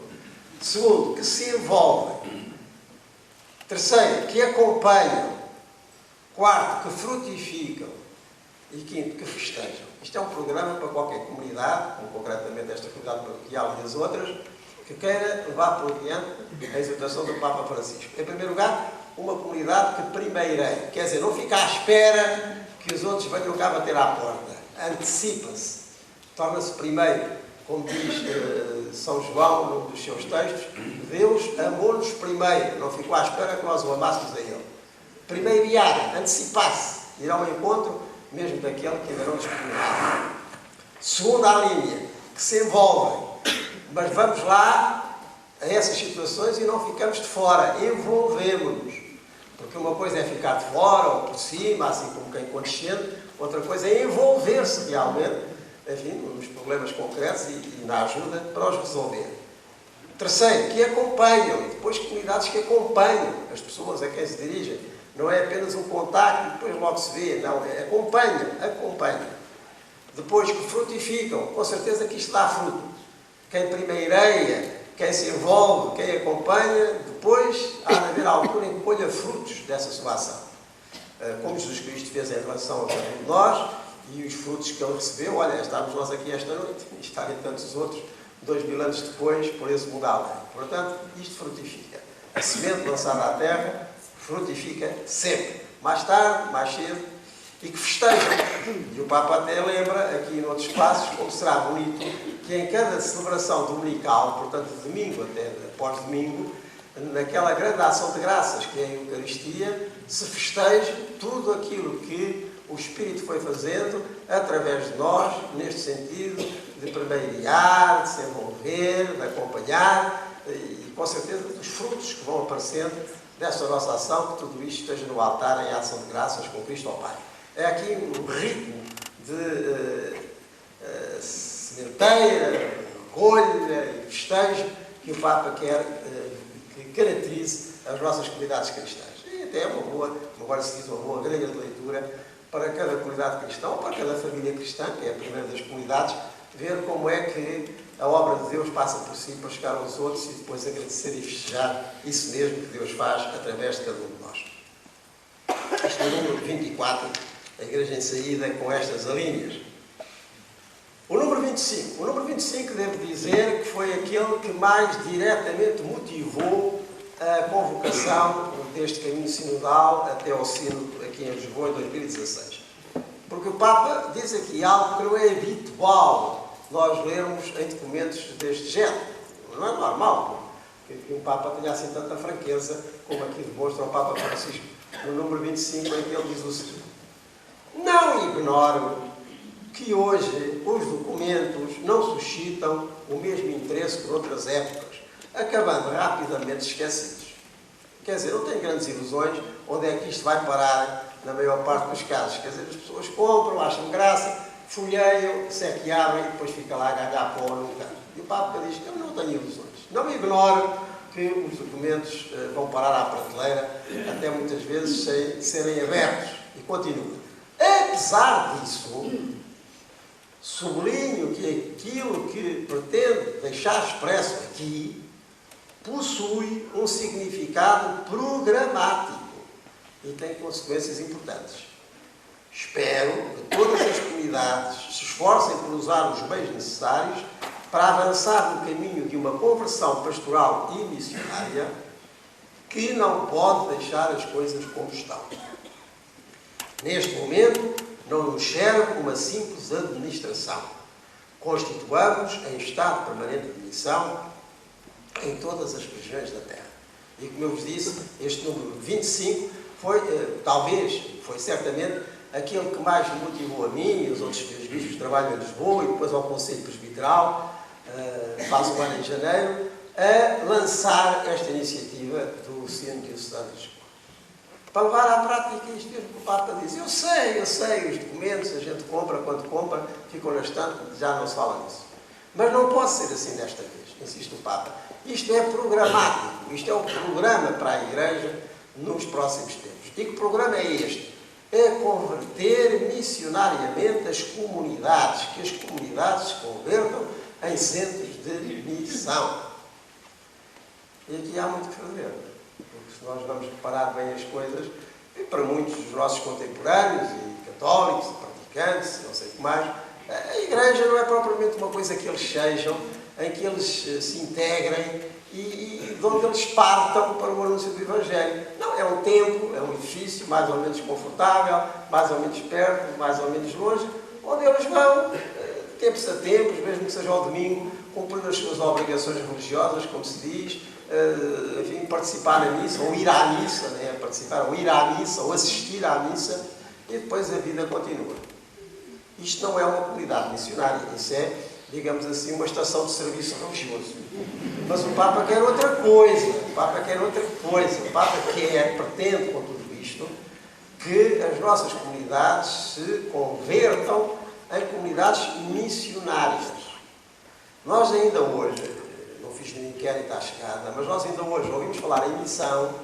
Segundo, que se envolvem. Terceiro, que acompanham. Quarto, que frutificam. E quinto, que festejam. Isto é um programa para qualquer comunidade, como concretamente esta comunidade paroquial e as outras, que queira levar por diante a exortação do Papa Francisco. Em primeiro lugar, uma comunidade que primeireia. Quer dizer, não fica à espera que os outros venham cá bater à porta. Antecipa-se. Torna-se primeiro, como diz São João num dos seus textos, Deus amou-nos primeiro, não ficou à espera que nós o amássemos a Ele. Primeiriar, antecipar-se, ir ao encontro mesmo daquele que ainda não descobriu nada. Segunda linha, que se envolvem, mas vamos lá a essas situações e não ficamos de fora, envolvemos-nos. Porque uma coisa é ficar de fora ou por cima, assim como quem condescende, outra coisa é envolver-se realmente, enfim, nos problemas concretos e na ajuda para os resolver. Terceiro, que acompanham, e depois comunidades que acompanham as pessoas a quem se dirigem. Não é apenas um contacto e depois logo se vê, não, é acompanham. Depois que frutificam, com certeza que isto dá fruto. Quem primeireia, quem se envolve, quem acompanha, depois há de haver a altura em que colha frutos dessa sua ação. Como Jesus Cristo fez em relação a cada um de nós, e os frutos que ele recebeu, olha, estamos nós aqui esta noite, e estarem tantos outros, 2000 anos depois, por esse mundo. Portanto, isto frutifica. A semente lançada à terra frutifica sempre. Mais tarde, mais cedo, e que festejam. E o Papa até lembra, aqui noutros passos, como será bonito, que em cada celebração dominical, portanto, domingo até após domingo, naquela grande ação de graças que é a Eucaristia, se festeja tudo aquilo que o Espírito foi fazendo através de nós, neste sentido de primeiriar, de se envolver, de acompanhar e, com certeza, dos frutos que vão aparecendo desta nossa ação, que tudo isto esteja no altar em ação de graças com Cristo ao Pai. É aqui um ritmo de sementeira, recolha e festejo que o Papa quer que caracterize as nossas comunidades cristãs. E até é uma boa, agora se diz, uma boa grelha de leitura para cada comunidade cristã, ou para cada família cristã, que é a primeira das comunidades, ver como é que a obra de Deus passa por si para chegar aos outros e depois agradecer e festejar isso mesmo que Deus faz através de cada um de nós. Este é o número 24, a Igreja em Saída, com estas alíneas. O número 25. O número 25, devo dizer, que foi aquele que mais diretamente motivou a convocação deste caminho sinodal até ao sínodo aqui em Lisboa em 2016. Porque o Papa diz aqui algo que não é habitual nós lermos em documentos deste género. Não é normal que um Papa tenha assim tanta franqueza como aqui demonstra o Papa Francisco no número 25, em que ele diz o seguinte: não ignoro que hoje os documentos não suscitam o mesmo interesse por outras épocas, acabando rapidamente esquecidos. Quer dizer, não tenho grandes ilusões onde é que isto vai parar na maior parte dos casos. Quer dizer, as pessoas compram, acham graça, folheiam, sequearam e depois fica lá a ganhar pó num canto. E o Papa diz: eu não tenho ilusões. Não ignoro que os documentos vão parar à prateleira, até muitas vezes sem serem abertos. E continuo. Apesar disso, sublinho que aquilo que pretendo deixar expresso aqui possui um significado programático e tem consequências importantes. Espero que todas as comunidades se esforcem por usar os meios necessários para avançar no caminho de uma conversão pastoral e missionária que não pode deixar as coisas como estão. Neste momento, não nos serve uma simples administração. Constituamos em estado permanente de missão em todas as regiões da Terra. E como eu vos disse, este número 25 foi certamente aquele que mais me motivou a mim e os outros bispos que trabalham em Lisboa e depois ao Conselho Presbiteral, faz um ano em janeiro, a lançar esta iniciativa do Sino Diocesano de Lisboa. Para levar à prática isto mesmo que o Papa diz. Eu sei, os documentos a gente compra, quando compra, ficam na estante, já não se fala nisso. Mas não pode ser assim desta vez, insiste o Papa. Isto é programático, isto é o programa para a Igreja nos próximos tempos. E que programa é este? É converter missionariamente as comunidades, que as comunidades se convertam em centros de missão. E aqui há muito que fazer, porque se nós vamos reparar bem as coisas, e para muitos dos nossos contemporâneos, e católicos, e praticantes, não sei o que mais, a Igreja não é propriamente uma coisa que eles sejam, em que eles se integrem e de onde eles partam para o anúncio do Evangelho. Não, é um templo, é um edifício mais ou menos confortável, mais ou menos perto, mais ou menos longe, onde eles vão, tempos a tempos, mesmo que seja ao domingo, cumprir as suas obrigações religiosas, como se diz, enfim, participar na missa, ou ir à missa, né? Participar, ou ir à missa, ou assistir à missa, e depois a vida continua. Isto não é uma comunidade missionária, isso é, digamos assim, uma estação de serviço religioso. Mas o Papa quer outra coisa, o Papa pretende com tudo isto, que as nossas comunidades se convertam em comunidades missionárias. Nós ainda hoje, não fiz nenhum inquérito à chegada, mas nós ainda hoje ouvimos falar em missão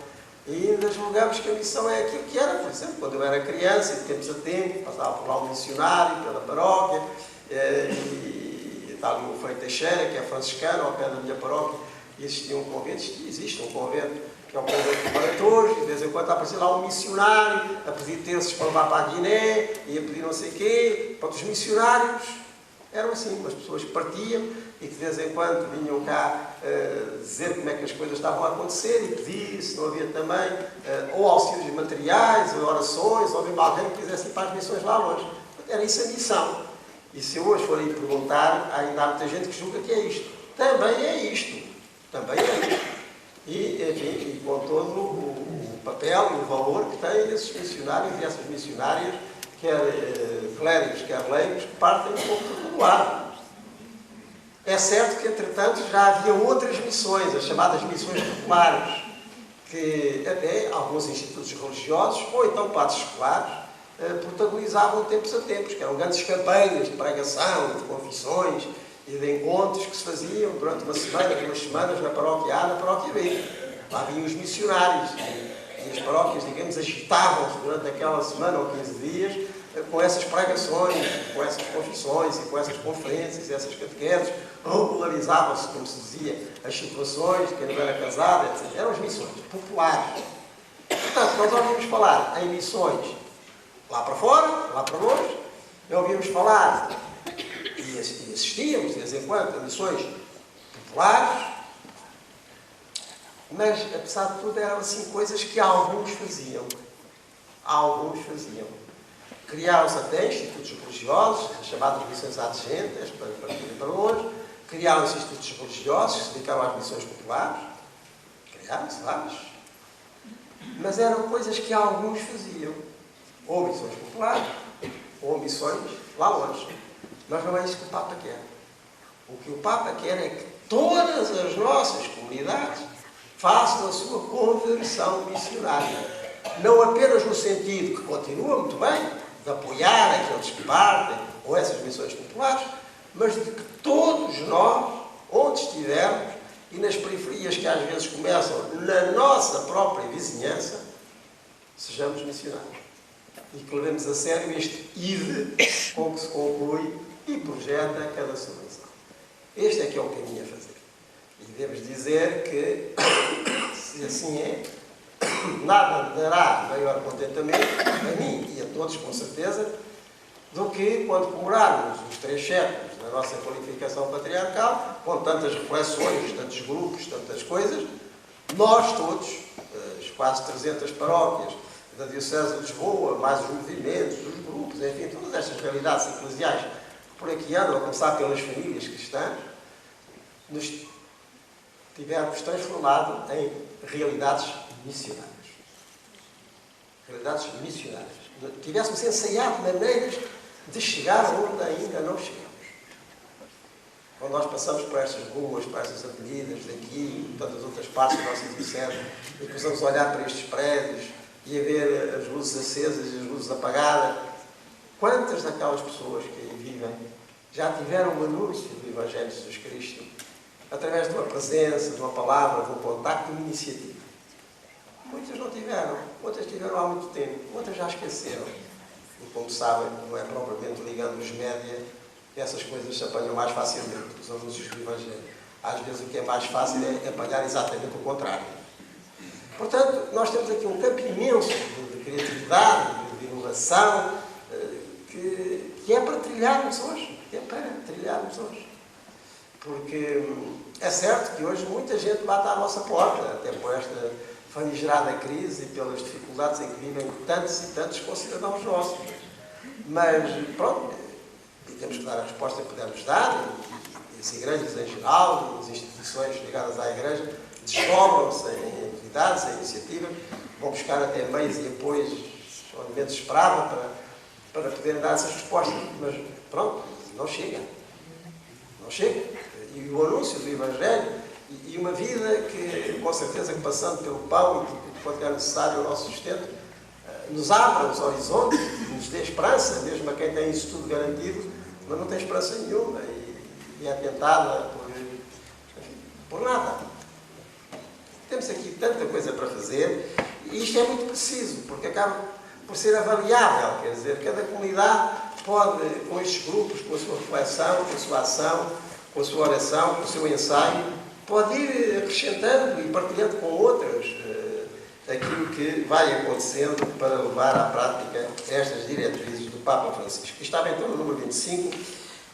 e ainda julgamos que a missão é aquilo que era, por exemplo, quando eu era criança, de tempos a tempos, passava por lá um missionário, pela paróquia, e está ali o Frei Teixeira, que é franciscano, ao pé da minha paróquia, e existia um convento, existe um convento, que é o convento de Paratores, e de vez em quando aparecia lá um missionário, a pedir terços para levar para a Guiné, e a pedir não sei o quê. Para os missionários eram assim, umas pessoas que partiam, e que de vez em quando vinham cá dizer como é que as coisas estavam a acontecer, e pedir se não havia também ou auxílios materiais, ou orações, ou mesmo alguém que quisesse ir para as missões lá longe. Era isso a missão. E se eu hoje for aí perguntar, ainda há muita gente que julga que é isto. Também é isto. E, enfim, e com todo o papel e o valor que têm esses missionários e essas missionárias, quer clérigos, quer leigos, que partem um pouco do lado. É certo que, entretanto, já havia outras missões, as chamadas missões populares, que até alguns institutos religiosos, ou então padres escolares, protagonizavam tempos a tempos, que eram grandes campanhas de pregação, de confissões e de encontros que se faziam durante uma semana, 2 semanas, na paróquia A, na paróquia B. Lá vinham os missionários e as paróquias, digamos, agitavam-se durante aquela semana ou 15 dias com essas pregações, com essas confissões e com essas conferências e essas catequeses. Regularizavam-se, como se dizia, as situações de quem não era casado, etc. Eram as missões populares. Portanto, nós ouvimos falar em missões lá para fora, lá para longe, ouvimos falar e assistíamos de vez em quando a missões populares, mas, apesar de tudo, eram assim coisas que alguns faziam. Criaram-se até institutos religiosos, as chamadas missões adjuntas, para ir para longe. Criaram-se institutos religiosos que se dedicavam às missões populares. Criaram-se vários. Mas eram coisas que alguns faziam. Ou missões populares, ou missões lá longe. Mas não é isso que o Papa quer. O que o Papa quer é que todas as nossas comunidades façam a sua conversão missionária. Não apenas no sentido que continua muito bem, de apoiar aqueles que partem, ou essas missões populares, mas de que todos nós, onde estivermos, e nas periferias que às vezes começam na nossa própria vizinhança, sejamos missionários. E que levemos a sério este ide com que se conclui e projeta cada subvenção. Este é que é o caminho a fazer. E devemos dizer que, se assim é, nada dará maior contentamento a mim e a todos, com certeza, do que quando comemorarmos os 3 séculos da nossa qualificação patriarcal, com tantas reflexões, tantos grupos, tantas coisas, nós todos, as quase 300 paróquias da Diocese de Lisboa, mais os movimentos, os grupos, enfim, todas estas realidades eclesiais que por aqui andam, a começar pelas famílias cristãs, nos tivermos transformado em realidades missionárias. Realidades missionárias. Tivéssemos ensaiado maneiras de chegar onde ainda não chegamos. Quando nós passamos por estas ruas, por estas avenidas daqui, e tantas outras partes da nossa diocese, e começamos a olhar para estes prédios e a ver as luzes acesas e as luzes apagadas, quantas daquelas pessoas que aí vivem já tiveram o anúncio do Evangelho de Jesus Cristo através de uma presença, de uma palavra, de um contacto, de uma iniciativa? Muitas não tiveram, outras tiveram há muito tempo, outras já esqueceram. E como sabem, não é propriamente ligando os média que essas coisas se apanham mais facilmente, os anúncios do Evangelho. Às vezes o que é mais fácil é apanhar exatamente o contrário. Portanto, nós temos aqui um campo imenso de criatividade, de inovação, que é para trilharmos hoje. Porque é certo que hoje muita gente bate à nossa porta, até por esta famigerada crise e pelas dificuldades em que vivem tantos e tantos concidadãos nossos. Mas, pronto, temos que dar a resposta que pudermos dar, e as igrejas em geral, as instituições ligadas à igreja, desdobram-se em atividades, em iniciativas, vão buscar até meios e apoios onde se esperava para poderem dar essas respostas. Mas, pronto, não chega. Não chega. E o anúncio do Evangelho e uma vida que, com certeza, que passando pelo pão e quanto é necessário o nosso sustento, nos abra os horizontes, nos dê esperança, mesmo a quem tem isso tudo garantido, mas não tem esperança nenhuma e é tentada por nada. Temos aqui tanta coisa para fazer e isto é muito preciso, porque acaba por ser avaliável, quer dizer, cada comunidade pode, com estes grupos, com a sua reflexão, com a sua ação, com a sua oração, com o seu ensaio, pode ir acrescentando e partilhando com outras aquilo que vai acontecendo para levar à prática estas diretrizes do Papa Francisco. Estava então no número 25,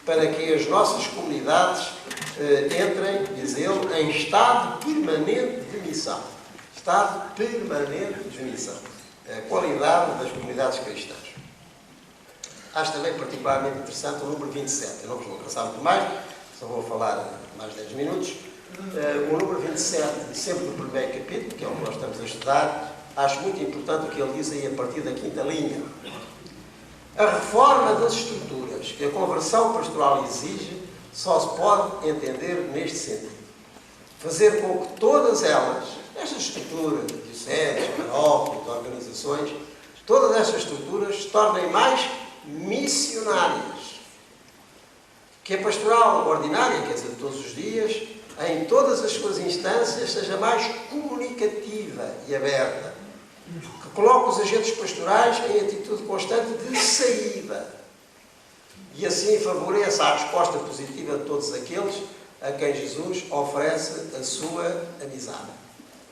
para que as nossas comunidades entrem, diz ele, em estado permanente de missão. Estado permanente de missão. A qualidade das comunidades cristãs. Acho também particularmente interessante o número 27. Eu não vos vou cansar muito mais, só vou falar mais 10 minutos. O número 27, sempre do primeiro capítulo, que é o que nós estamos a estudar, acho muito importante o que ele diz aí a partir da 5ª linha. A reforma das estruturas que a conversão pastoral exige só se pode entender neste sentido. Fazer com que todas elas, estas estruturas, dioceses, paróquias, organizações, todas estas estruturas se tornem mais missionárias. Que a pastoral ordinária, quer dizer, de todos os dias, em todas as suas instâncias, seja mais comunicativa e aberta, que coloque os agentes pastorais em atitude constante de saída e assim favoreça a resposta positiva de todos aqueles a quem Jesus oferece a sua amizade.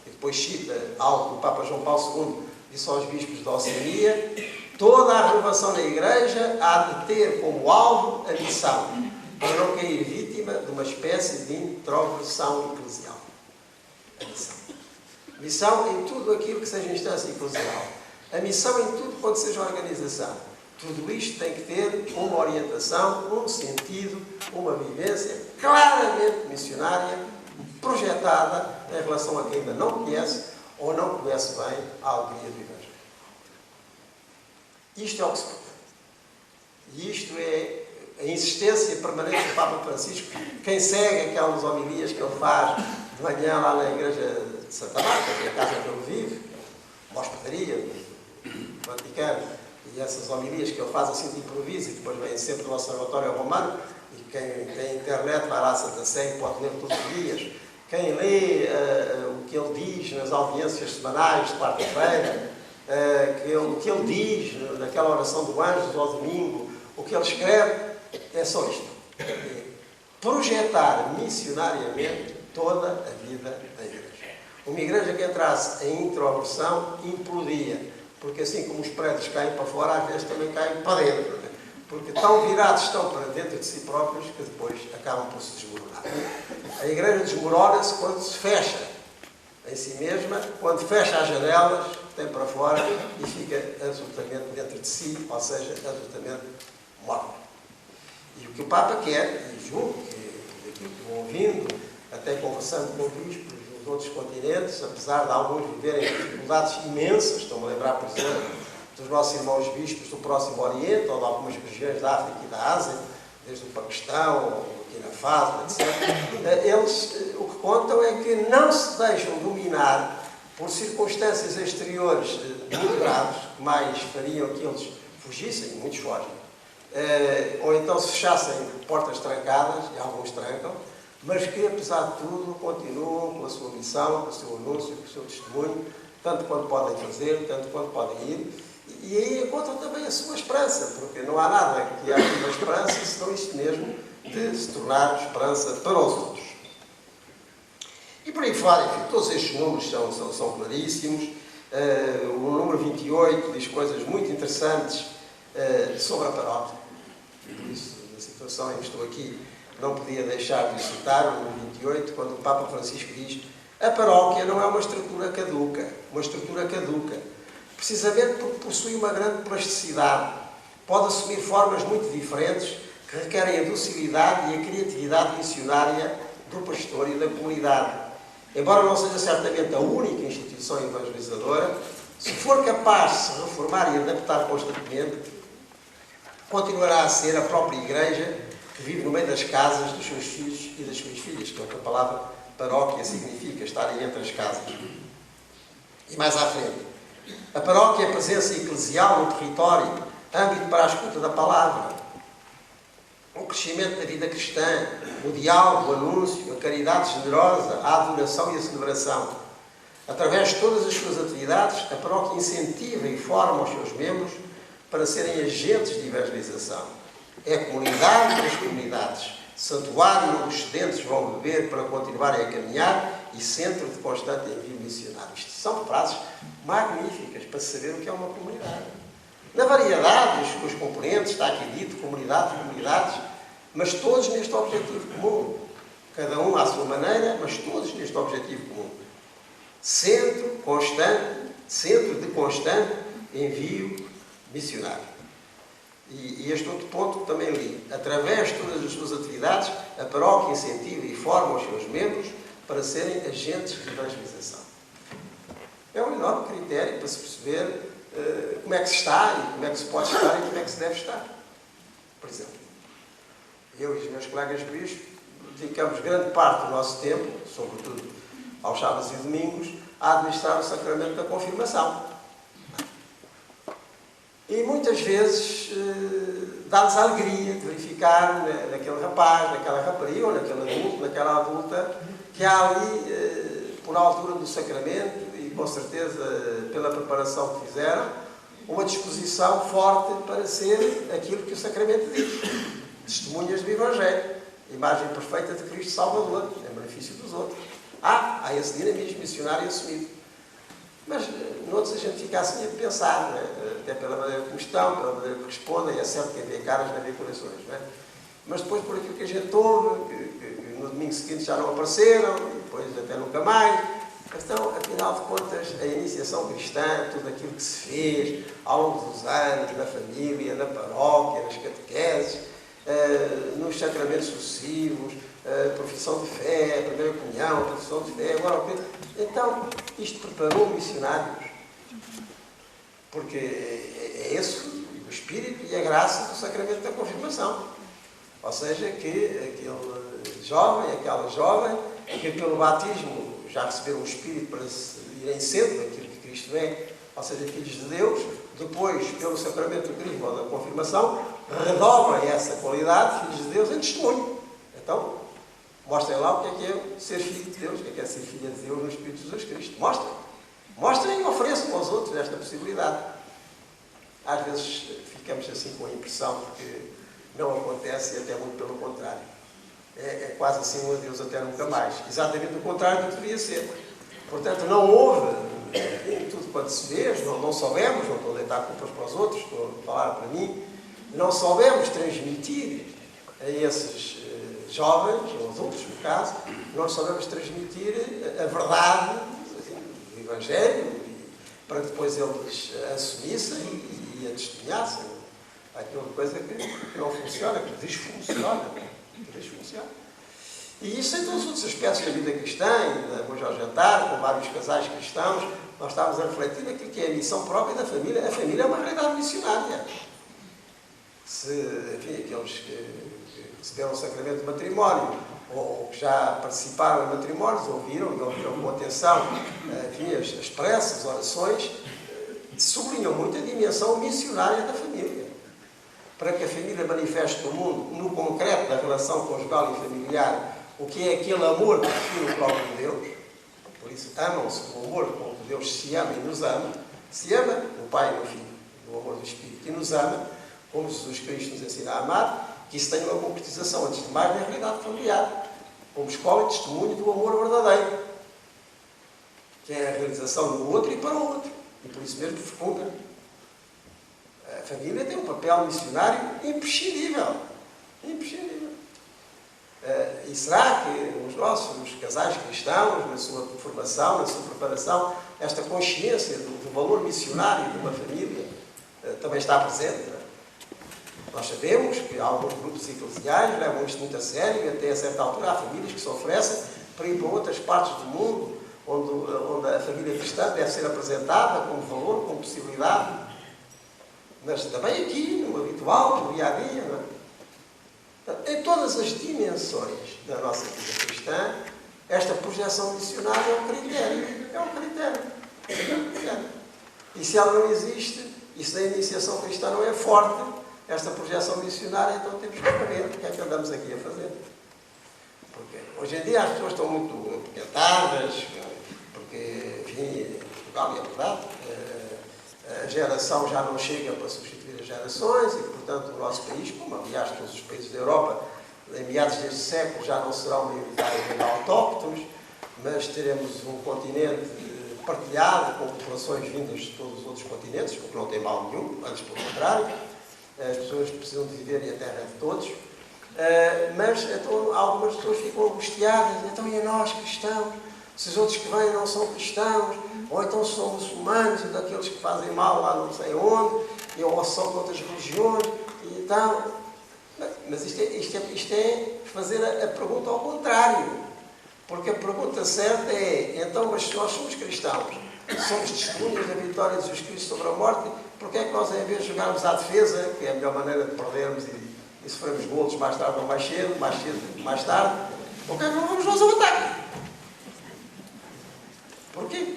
E depois cita algo que o Papa João Paulo II disse aos bispos da Oceania: toda a renovação na Igreja há de ter como alvo a missão, para não cair vítima de uma espécie de introversão eclesial. A missão. Missão em tudo aquilo que seja instância eclesial. A missão em tudo quanto seja organização. Tudo isto tem que ter uma orientação, um sentido, uma vivência claramente missionária, projetada em relação a quem ainda não conhece ou não conhece bem a alegria do Evangelho. Isto é o que se pretende. E isto é a insistência permanente do Papa Francisco. Quem segue aquelas homilias que ele faz de manhã lá na igreja de Santa Marta, que é a casa onde ele vive, uma hospedaria do Vaticano, e essas homilias que ele faz assim de improviso, e depois vem sempre do Observatório Romano, e quem tem internet vai lá a Santa Sé e pode ler todos os dias, Quem lê o que ele diz nas audiências semanais de quarta-feira, o que ele diz naquela oração do Ângelus ao domingo, o que ele escreve, é só isto. Projetar missionariamente toda a vida da igreja. Uma igreja que entrasse em introversão implodia, porque assim como os prédios caem para fora, às vezes também caem para dentro, né? Porque tão virados estão para dentro de si próprios que depois acabam por se desmoronar. A igreja desmorona-se quando se fecha em si mesma, quando fecha as janelas, tem para fora e fica absolutamente dentro de si, ou seja, absolutamente morta. E o que o Papa quer, e julgo que aquilo que vou ouvindo, até conversando com bispos dos outros continentes, apesar de alguns viverem dificuldades imensas, estou-me a lembrar, por exemplo, dos nossos irmãos bispos do Próximo Oriente, ou de algumas regiões da África e da Ásia, desde o Paquistão, o Burkina Faso, etc. Eles, o que contam é que não se deixam dominar por circunstâncias exteriores muito graves, que mais fariam que eles fugissem, muitos fogem, ou então se fechassem portas trancadas, e alguns trancam, mas que, apesar de tudo, continuam com a sua missão, com o seu anúncio, com o seu testemunho, tanto quanto podem fazer, tanto quanto podem ir, e aí encontram também a sua esperança, porque não há nada que haja uma esperança, senão isto mesmo de se tornar esperança para os outros. E por aí fora, enfim, todos estes números são claríssimos. O número 28 diz coisas muito interessantes sobre a paróquia. Por isso, na situação em que estou aqui, não podia deixar de citar o número 28, quando o Papa Francisco diz: a paróquia não é uma estrutura caduca, precisamente porque possui uma grande plasticidade, pode assumir formas muito diferentes que requerem a docilidade e a criatividade missionária do pastor e da comunidade. Embora não seja certamente a única instituição evangelizadora, se for capaz de se reformar e adaptar constantemente, continuará a ser a própria Igreja que vive no meio das casas dos seus filhos e das suas filhas, que é o que a palavra paróquia significa, estarem entre as casas. E mais à frente, a paróquia é a presença eclesial no território, âmbito para a escuta da palavra, o crescimento da vida cristã, o diálogo, o anúncio, a caridade generosa, a adoração e a celebração. Através de todas as suas atividades, a paróquia incentiva e forma os seus membros para serem agentes de evangelização. É a comunidade das comunidades, santuário onde os sedentes vão beber para continuarem a caminhar e centro de constante envio missionário. Isto são frases magníficas para saber o que é uma comunidade. Na variedade dos seus componentes, está aqui dito, comunidades, mas todos neste objetivo comum. Cada um à sua maneira, mas todos neste objetivo comum. Centro de constante envio missionário. E este outro ponto também li. Através de todas as suas atividades, a paróquia incentiva e forma os seus membros para serem agentes de evangelização. É um enorme critério para se perceber como é que se está e como é que se pode estar e como é que se deve estar. Por exemplo, eu e os meus colegas bispos dedicamos grande parte do nosso tempo, sobretudo aos sábados e domingos, a administrar o sacramento da confirmação. E muitas vezes dá-nos a alegria de verificar naquele rapaz, naquela rapariga, ou naquele adulto, naquela adulta, que há ali, por altura do sacramento, e com certeza pela preparação que fizeram, uma disposição forte para ser aquilo que o sacramento diz. Testemunhas do Evangelho, imagem perfeita de Cristo Salvador, em benefício dos outros. Há esse dinamismo missionário assumido. Mas noutros a gente fica assim a pensar, não é? Até pela maneira como estão, pela maneira que respondem, é certo que vê caras, não vê corações, não é? Mas depois por aquilo que a gente ouve, que no domingo seguinte já não apareceram, e depois até nunca mais. Então, afinal de contas, a iniciação cristã, tudo aquilo que se fez ao longo dos anos, na família, na paróquia, nas catequeses, nos sacramentos sucessivos, profissão de fé, primeira comunhão, profissão de fé, agora então, isto preparou missionários, porque é esse o espírito e a graça do sacramento da confirmação. Ou seja, que aquele jovem, aquela jovem, que pelo batismo já receberam o espírito para se irem sendo aquilo que Cristo é, ou seja, filhos de Deus, depois, pelo sacramento do crisma ou da confirmação, redobrem essa qualidade, filhos de Deus, em testemunho. Então, Mostrem lá o que é ser filho de Deus, o que é ser filha de Deus no Espírito de Jesus Cristo. Mostrem. Mostrem e ofereçam aos outros esta possibilidade. Às vezes ficamos assim com a impressão de que não acontece e até muito pelo contrário. É quase assim um adeus até nunca mais. Exatamente o contrário do que devia ser. Portanto, não houve em tudo quanto se vê, não soubemos, não estou a deitar culpas para os outros, estou a falar para mim, não soubemos transmitir a esses jovens, ou adultos no caso, não soubemos transmitir a verdade do Evangelho para que depois eles assumissem e a testemunhassem. Há aqui uma coisa que não funciona, que disfunciona. E isso em todos os outros aspectos da vida cristã, hoje ao jantar, com vários casais cristãos, nós estávamos a refletir naquilo que é a missão própria da família. A família é uma realidade missionária. Enfim, aqueles que receberam o sacramento de matrimónio, ou que já participaram em matrimónios, ouviram com atenção, enfim, as preces, as orações, sublinham muito a dimensão missionária da família. Para que a família manifeste no mundo, no concreto da relação conjugal e familiar, o que é aquele amor que define o próprio Deus. Por isso, amam-se com o amor com que Deus se ama e nos ama. Se ama no Pai e no Filho, no amor do Espírito, e nos ama, como Jesus Cristo nos ensina a amar, que isso tenha uma concretização, antes de mais, na realidade familiar, como escola e testemunho do amor verdadeiro, que é a realização do outro e para o outro, e por isso mesmo fecunda. A família tem um papel missionário imprescindível. Imprescindível. E será que os nossos casais cristãos, na sua formação, na sua preparação, esta consciência do valor missionário de uma família também está presente? Nós sabemos que alguns grupos eclesiais levam isto muito a sério e até a certa altura há famílias que se oferecem para ir para outras partes do mundo onde a família cristã deve ser apresentada como valor, como possibilidade. Mas também aqui, no habitual, no dia-a-dia, não é? Em todas as dimensões da nossa vida cristã, esta projeção missionária é um critério. É um critério. E se ela não existe, e se a iniciação cristã não é forte, esta projeção missionária, então temos que saber o que é que andamos aqui a fazer. Porque hoje em dia as pessoas estão muito apientadas, porque, enfim, Portugal é verdade, a geração já não chega para substituir as gerações e, portanto, o nosso país, como aliás todos os países da Europa, em meados deste século já não serão maioritáriamente autóctones, mas teremos um continente partilhado com populações vindas de todos os outros continentes, o que não tem mal nenhum, antes pelo contrário. As pessoas precisam de viver e a terra é de todos. Mas então, algumas pessoas ficam angustiadas. Então, e a nós, cristãos? Se os outros que vêm não são cristãos, ou então são muçulmanos e daqueles que fazem mal lá não sei onde, ou são de outras religiões, e tal. Mas isto é fazer a pergunta ao contrário. Porque a pergunta certa é, então, mas se nós somos cristãos, somos testemunhas da vitória de Jesus Cristo sobre a morte, porque é que nós, em vez de jogarmos à defesa, que é a melhor maneira de perdermos e sofrermos golos mais tarde ou mais cedo, mais tarde, porque é que não vamos nós ao ataque? Porquê?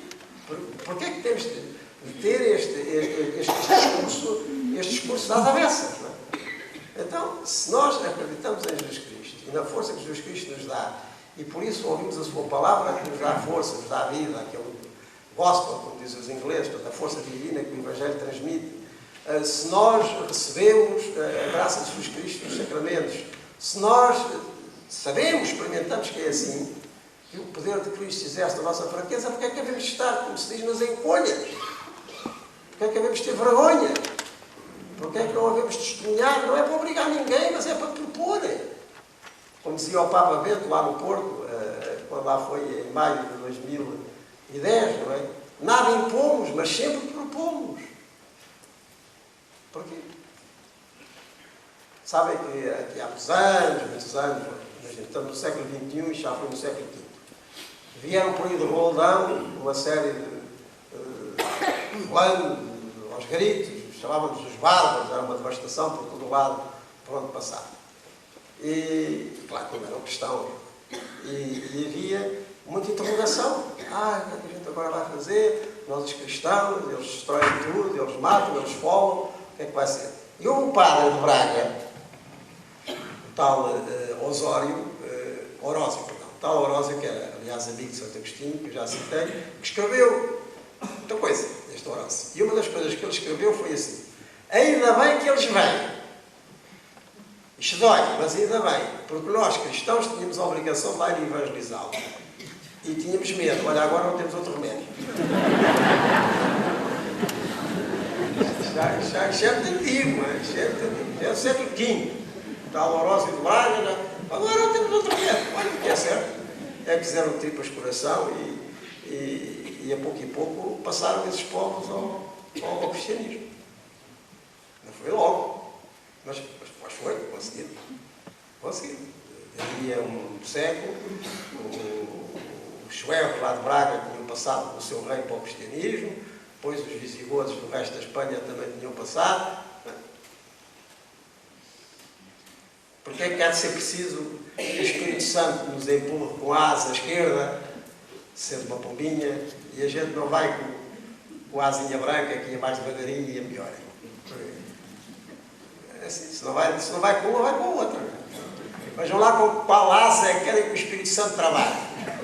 Porquê é que temos de ter este discurso das avessas? Não é? Então, se nós acreditamos em Jesus Cristo e na força que Jesus Cristo nos dá, e por isso ouvimos a sua palavra que nos dá força, nos dá vida, aquele gospel, como dizem os ingleses, a força divina que o Evangelho transmite, se nós recebemos a graça de Jesus Cristo nos sacramentos, se nós sabemos, experimentamos que é assim, que o poder de Cristo exerce na nossa fraqueza, porque é que devemos estar, como se diz, nas encolhas? Porque é que devemos ter vergonha? Porque é que não devemos testemunhar? Não é para obrigar ninguém, mas é para propor. Como dizia o Papa Bento lá no Porto, quando lá foi em maio de 2010, não é? Nada impomos, mas sempre propomos. Porquê? Sabem que aqui há muitos anos, estamos no século XXI e já foi no século V. Vieram por aí de roldão uma série de planos, aos gritos, chamávamos os bárbaros, era uma devastação por todo o lado, por onde passava. E, claro, como eram cristãos, e havia muita interrogação. O que é que a gente agora vai fazer? Nós, os cristãos, eles destroem tudo, eles matam, eles folgam, o que é que vai ser? E o padre de Braga, o tal Osório, Orósio, perdão. Tal Orósio, que era, aliás, amigo de Santo Agostinho, que eu já citei, que escreveu muita coisa, este Orósio. E uma das coisas que ele escreveu foi assim: ainda bem que eles vêm. Isto dói, mas ainda bem, porque nós, cristãos, tínhamos a obrigação de lá ir evangelizá-lo. E tínhamos medo. Olha, agora não temos outro remédio. Já é antigo, é o século V. Tal Orósio de Braga, agora não temos outro remédio. Olha, o que é certo é que fizeram tipo de coração e a pouco e pouco passaram esses povos ao cristianismo. Não foi logo, mas foi, conseguiram. Daí a um século, os suevos lá de Braga tinham passado do seu reino para o cristianismo, depois os visigodos do resto da Espanha também tinham passado. Porque é que há de ser preciso que o Espírito Santo nos empurre com a asa esquerda, sendo uma pombinha, e a gente não vai com a asinha branca, que ia mais devagarinho e ia melhor? É assim, se não vai com uma, vai com a outra. Vejam lá com qual asa é que querem que o Espírito Santo trabalhe.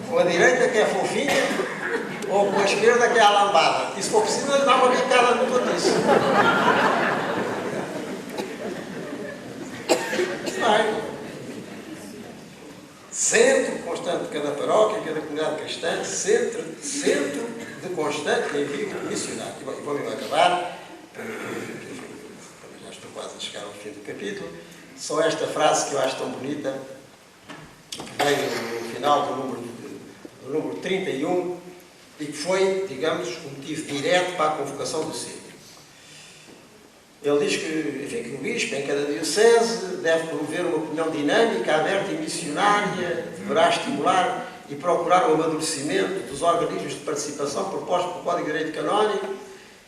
Com a direita, que é fofinha, ou com a esquerda, que é a lambada. E se for preciso, dá uma picada no cotiço. Centro constante de cada paróquia, cada comunidade cristã, centro de constante envio missionário. E vamos acabar, já estou quase a chegar ao fim do capítulo. Só esta frase que eu acho tão bonita, que veio no final do número 31, e que foi, digamos, um motivo direto para a convocação do centro. Ele diz que o bispo, em cada diocese, deve promover uma opinião dinâmica, aberta e missionária, deverá estimular e procurar o amadurecimento dos organismos de participação propostos pelo Código de Direito Canónico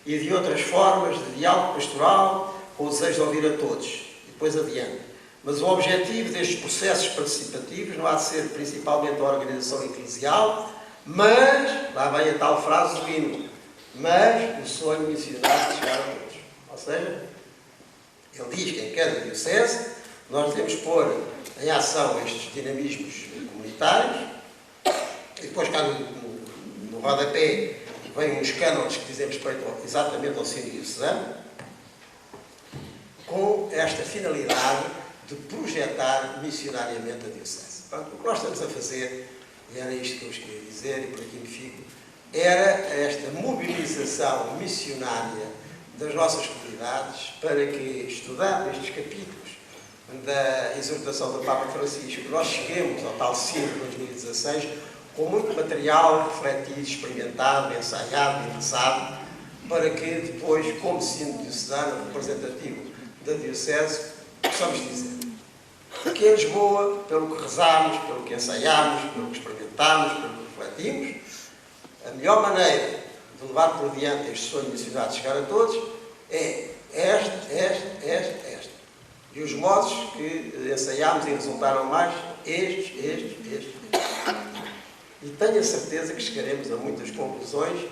e de outras formas de diálogo pastoral, com o desejo de ouvir a todos. E depois adiante. Mas o objetivo destes processos participativos não há de ser principalmente a organização eclesial, mas, lá vem a tal frase do hino, mas o sonho missionário de chegar a todos. Ou seja, ele diz que em cada diocese nós devemos pôr em ação estes dinamismos comunitários, e depois cá no rodapé vêm uns cânones que dizem respeito exatamente ao ensino diocesano, com esta finalidade de projetar missionariamente a diocese. Portanto, o que nós estamos a fazer, e era isto que eu vos queria dizer, e por aqui me fico, era esta mobilização missionária das nossas comunidades para que, estudando estes capítulos da exortação do Papa Francisco, nós cheguemos ao tal Sínodo de 2016 com muito material refletido, experimentado, ensaiado, pensado, para que depois, como Sínodo diocesano representativo da Diocese, possamos dizer que em Lisboa, pelo que rezámos, pelo que ensaiámos, pelo que experimentámos, pelo que refletimos, a melhor maneira de levar por diante este sonho missionário de chegar a todos é esta. E os modos que ensaiámos e resultaram mais, estes. E tenho a certeza que chegaremos a muitas conclusões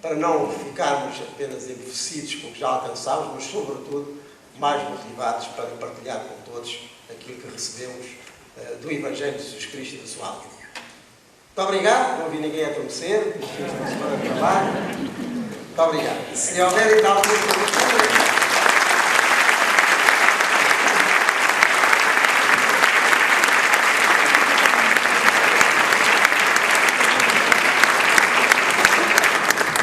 para não ficarmos apenas embevecidos com o que já alcançámos, mas, sobretudo, mais motivados para partilhar com todos aquilo que recebemos do Evangelho de Jesus Cristo e da sua alegria. Muito obrigado, não vi ninguém adormecer, fiz uma semana de trabalho. Muito obrigado. Se houver ainda alguma pergunta.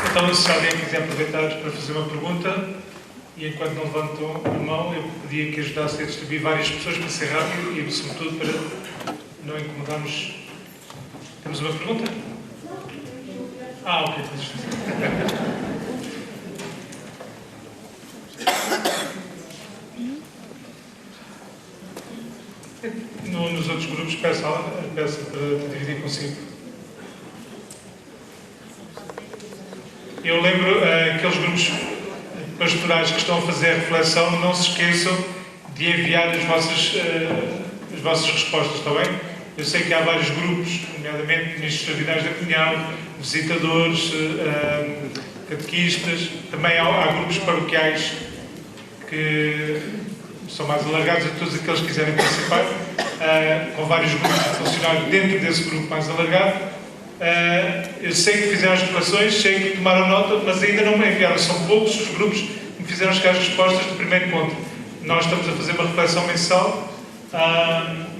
Então, se alguém quiser aproveitar para fazer uma pergunta, e enquanto não levantou a mão, eu pedia que ajudasse a distribuir várias pessoas para ser rápido e, sobretudo, para não incomodarmos. Temos uma pergunta? Ok. Nos outros grupos, peço para dividir consigo. Eu lembro aqueles grupos pastorais que estão a fazer reflexão, não se esqueçam de enviar as vossas respostas, está bem? Eu sei que há vários grupos, nomeadamente ministros extraordinários da comunhão, visitadores, catequistas, também há grupos paroquiais que são mais alargados a todos aqueles que quiserem participar. com vários grupos de funcionários dentro desse grupo mais alargado. Eu sei que fizeram as declarações, sei que tomaram nota, mas ainda não me enviaram. São poucos os grupos que me fizeram chegar as respostas do primeiro encontro. Nós estamos a fazer uma reflexão mensal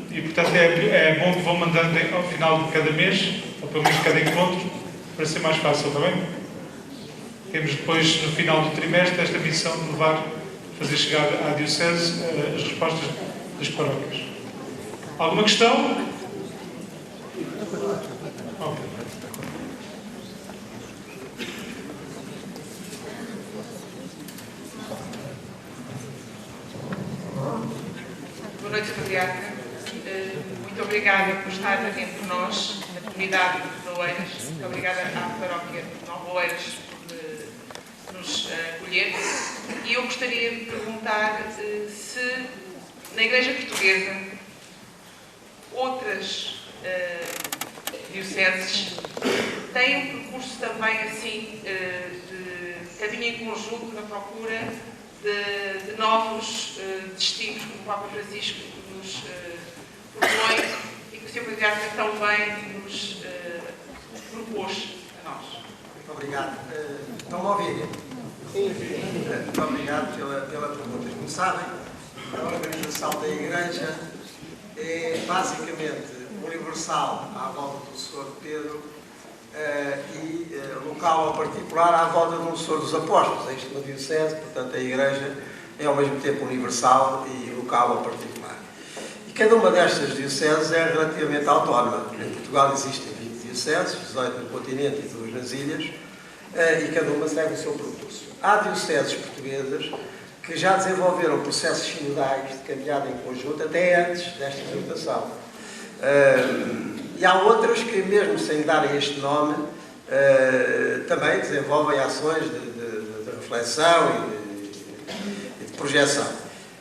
e, portanto, é bom que vão mandando ao final de cada mês, ou pelo menos de cada encontro, para ser mais fácil, está bem? Temos depois, no final do trimestre, esta missão de levar, fazer chegar à Diocese as respostas das paróquias. Alguma questão? Ok. Boa noite, Patriarca. Muito obrigada por estar entre nós, na comunidade de Oeiras. Muito obrigada à paróquia de Nova Oeiras por nos acolher. E eu gostaria de perguntar se na Igreja Portuguesa outras dioceses têm um percurso também assim de caminho em conjunto na procura de novos destinos que o Papa Francisco nos propõe e que o Sr. Patriarca também nos propôs a nós. Muito obrigado. Estão-me a ouvir? Sim. Muito obrigado pela pergunta. Como sabem, a organização da Igreja é basicamente universal à volta do Senhor Pedro e local ao particular à volta do Senhor dos Apóstolos. Isto na Diocese, portanto a Igreja é ao mesmo tempo universal e local ao particular. E cada uma destas dioceses é relativamente autónoma. Em Portugal existem 20 dioceses, 18 no continente e 2 nas ilhas, e cada uma segue o seu percurso. Há dioceses portuguesas que já desenvolveram processos sinodais de caminhada em conjunto até antes desta exortação. E há outras que, mesmo sem darem este nome, também desenvolvem ações de reflexão e de projeção.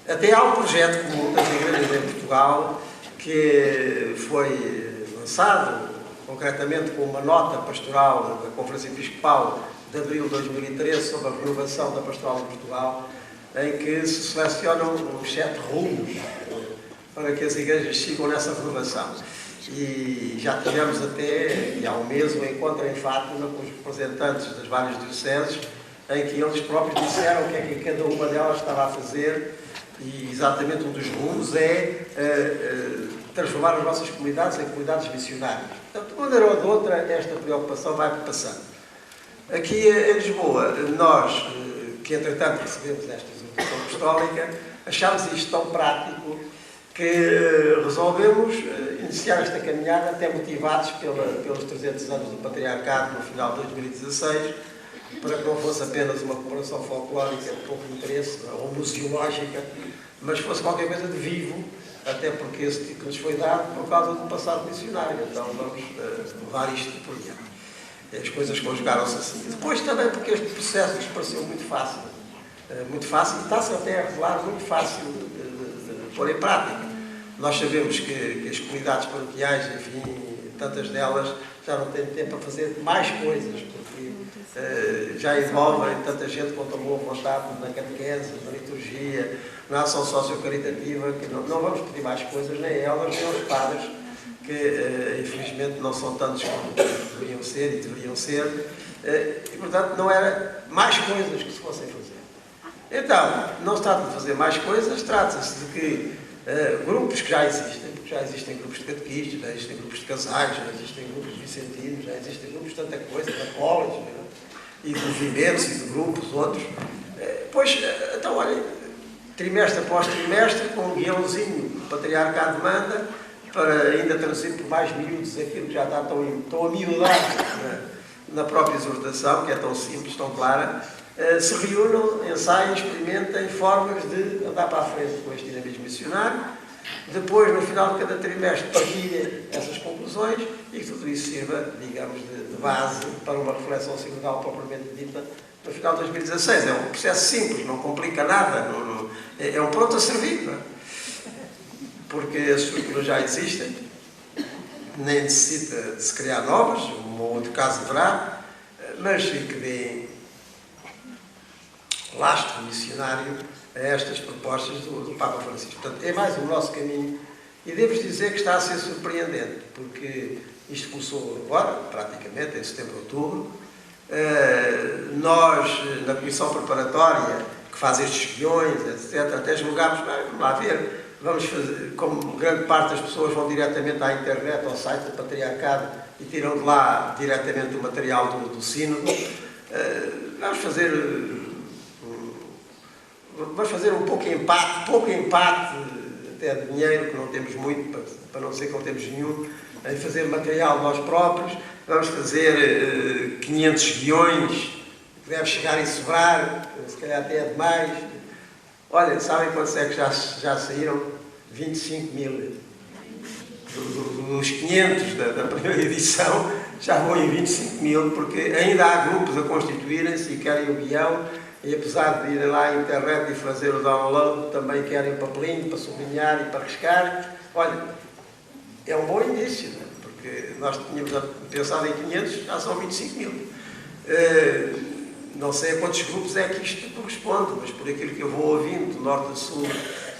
Até há um projeto comum das igrejas em Portugal que foi lançado, concretamente com uma nota pastoral da Conferência Episcopal de abril de 2013 sobre a renovação da pastoral de Portugal, em que se selecionam os 7 rumos para que as igrejas sigam nessa renovação. E já tivemos até, há um mês, um encontro em Fátima com os representantes das várias dioceses, em que eles próprios disseram o que é que cada uma delas estava a fazer, e exatamente um dos rumos é transformar as nossas comunidades em comunidades missionárias. Portanto, de uma maneira ou de outra, esta preocupação vai passando. Aqui em Lisboa, nós, que entretanto recebemos esta exortação apostólica, achámos isto tão prático que resolvemos iniciar esta caminhada, até motivados pelos 300 anos do Patriarcado no final de 2016, para que não fosse apenas uma comemoração folclórica de pouco interesse, ou museológica, mas fosse qualquer coisa de vivo, até porque esse tipo nos foi dado por causa do passado missionário. Então vamos levar isto por diante. As coisas conjugaram-se assim. Depois também porque este processo nos pareceu muito fácil e está-se até a revelar muito fácil de pôr em prática. Nós sabemos que as comunidades paroquiais, enfim, tantas delas já não têm tempo para fazer mais coisas, porque já envolvem tanta gente com tão boa vontade na catequese, na liturgia, na ação socio-caritativa, que não vamos pedir mais coisas, nem elas, nem aos padres, que infelizmente não são tantos como deveriam ser e deveriam ser, e portanto não era mais coisas que se fossem fazer. Então, não se trata de fazer mais coisas, trata-se de que grupos que já existem, porque já existem grupos de catequistas, já existem grupos de casais, já existem grupos de vicentinos, já existem grupos de tanta coisa, de acólitos, e de movimentos e de grupos, outros. Pois, então, olha, trimestre após trimestre, com um guiãozinho que o Patriarcado manda, para ainda traduzir por mais miúdos aquilo que já está tão amiudado na própria exortação, que é tão simples, tão clara, se reúnam, ensaiem, experimentem formas de andar para a frente com este dinamismo missionário. Depois, no final de cada trimestre, partilhem essas conclusões e que tudo isso sirva, digamos, de base para uma reflexão sinodal propriamente dita no final de 2016. É um processo simples, não complica nada, é um pronto a servir, não é? Porque as estruturas já existem, nem necessita de se criar novas, um ou outro caso haverá, mas que deem lastro missionário a estas propostas do Papa Francisco. Portanto, é mais o nosso caminho E devo dizer que está a ser surpreendente, porque isto começou agora, praticamente, em setembro, outubro. Nós, na comissão preparatória, que faz estes guiões, etc., até julgámos, vamos lá ver, vamos fazer, como grande parte das pessoas vão diretamente à internet, ao site do Patriarcado, e tiram de lá diretamente o material do sínodo, vamos fazer um pouco empate até de dinheiro, que não temos muito, para não dizer que não temos nenhum, em fazer material nós próprios. Vamos fazer 500 guiões, que deve chegar e sobrar, se calhar até é demais. Olha, sabem quantos é que já saíram? 25 mil. Dos 500 da primeira edição, já vão em 25 mil, porque ainda há grupos a constituírem-se e querem o guião, e apesar de irem lá à internet e fazer o download, também querem o papelinho para sublinhar e para riscar. Olha, é um bom início, não é? Porque nós tínhamos pensado em 500, já são 25 mil. Não sei a quantos grupos é que isto corresponde, mas por aquilo que eu vou ouvindo, do norte a sul,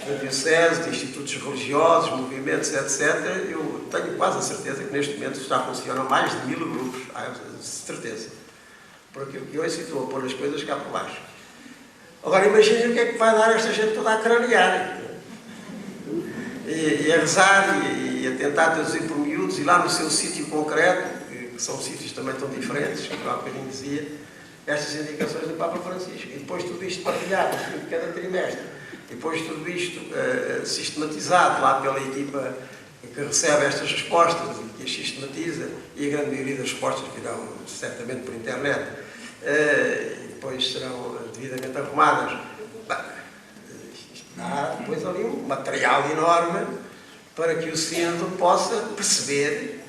da diocese, de institutos religiosos, movimentos, etc., eu tenho quase a certeza que neste momento já funcionam mais de 1000 grupos, certeza. Por aquilo que eu estou a pôr as coisas cá por baixo. Agora imaginem o que é que vai dar esta gente toda a cranear. E a rezar e a tentar traduzir por miúdos, e lá no seu sítio concreto, que são sítios também tão diferentes, como há bocadinho dizia, estas indicações do Papa Francisco. E depois tudo isto partilhado no fim de cada trimestre. E depois tudo isto sistematizado lá pela equipa que recebe estas respostas e que as sistematiza, e a grande maioria das respostas virão certamente por internet, e depois serão devidamente arrumadas. Há depois ali um material enorme para que o sínodo possa perceber,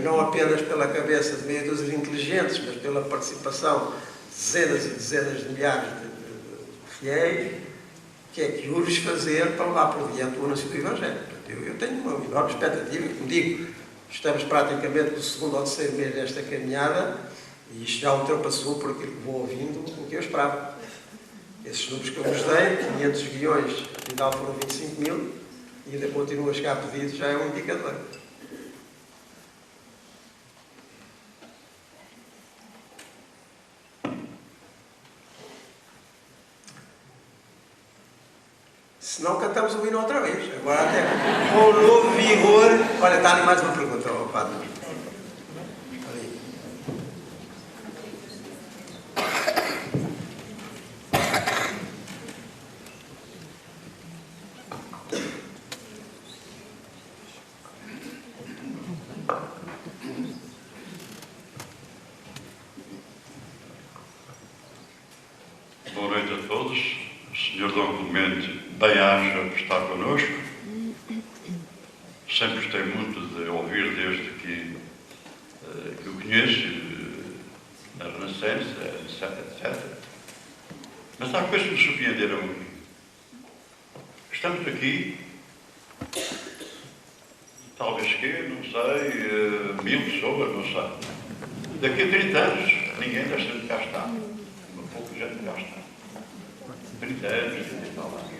não apenas pela cabeça de meia dúzia de inteligentes, mas pela participação de dezenas e dezenas de milhares de fiéis, o que é que urge fazer para levar por diante o anúncio do Evangelho. Eu tenho uma enorme expectativa, como digo, estamos praticamente no segundo ou terceiro mês desta caminhada, e isto já ultrapassou, por aquilo que vou ouvindo, o que eu esperava. Esses números que eu vos dei, 500 guiões, afinal foram 25 mil, e ainda continua a chegar pedidos, já é um indicador. Se não, cantamos o hino outra vez. Agora até com um novo vigor. Olha, está ali mais uma pergunta, oh, padre. Ali. Boa noite a todos. O Sr. Dom Clemente bem-aja por estar connosco. Sempre gostei muito de ouvir desde que o conheço, na Renascença, etc. Mas há coisas que me surpreenderam aqui. Estamos aqui, talvez que, não sei, 1000 pessoas, não sei. Daqui a 30 anos, ninguém desta gente cá está. Uma pouca gente cá está. 30 anos, 30 e tal anos.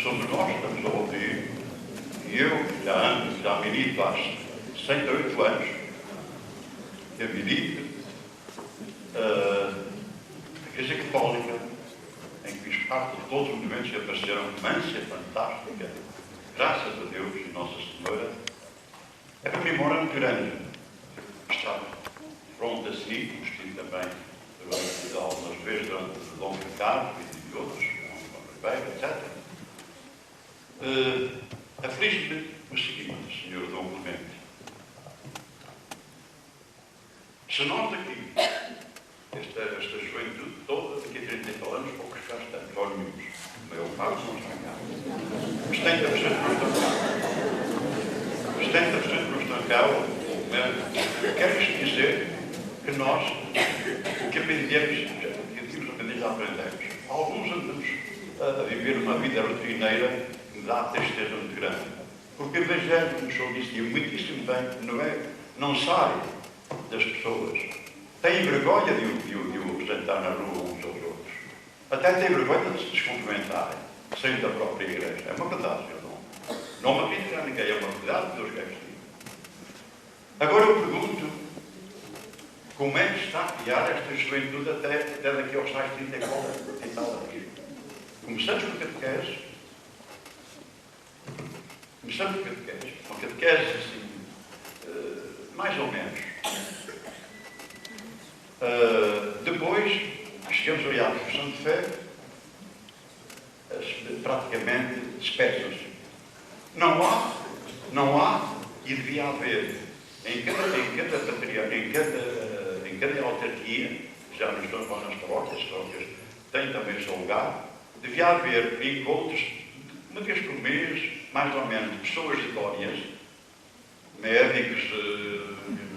Somos nós que estamos a ouvir, e eu já milito há 68 anos, eu milito a Igreja Católica, em que fiz parte de todos os movimentos que apareceram, Mância, fantástica, graças a Deus e Nossa Senhora, é uma memória muito grande. Está pronto a seguir, como estive também algumas vezes durante o Dom Ricardo e outros, etc. Aflige-me o seguinte, Sr. Dom Clemente. Se nós aqui, esta juventude toda, daqui a 30 e tal anos, poucos cá estamos, ou nenhum, o maior parte não está cá. Os 70% não estão cá. Os 70% não estão cá. Quero dizer que nós, o que aprendemos, já aprendemos. Alguns andamos a viver uma vida rotineira que dá tristeza muito grande. Porque o Evangelho, como o senhor disse, muitíssimo bem, não sai das pessoas. Têm vergonha de o apresentar na rua uns aos outros. Até têm vergonha de se descumprimentarem, saindo da própria igreja. É uma verdade, senhor Dom. Não me criticar ninguém, é uma verdade que Deus quer vestir. Agora eu pergunto, como é que está a criar esta juventude até daqui aos tais 30 e tal anos? Começamos com catequese. Começamos com catequese. Com catequese, assim, mais ou menos. Depois, chegamos ali à profissão de fé, praticamente dispersam-se. Não há, e devia haver, em cada autarquia, já não estou a falar nas paróquias têm também o seu lugar, devia haver encontros, uma vez por mês, mais ou menos, de pessoas idóneas, médicos,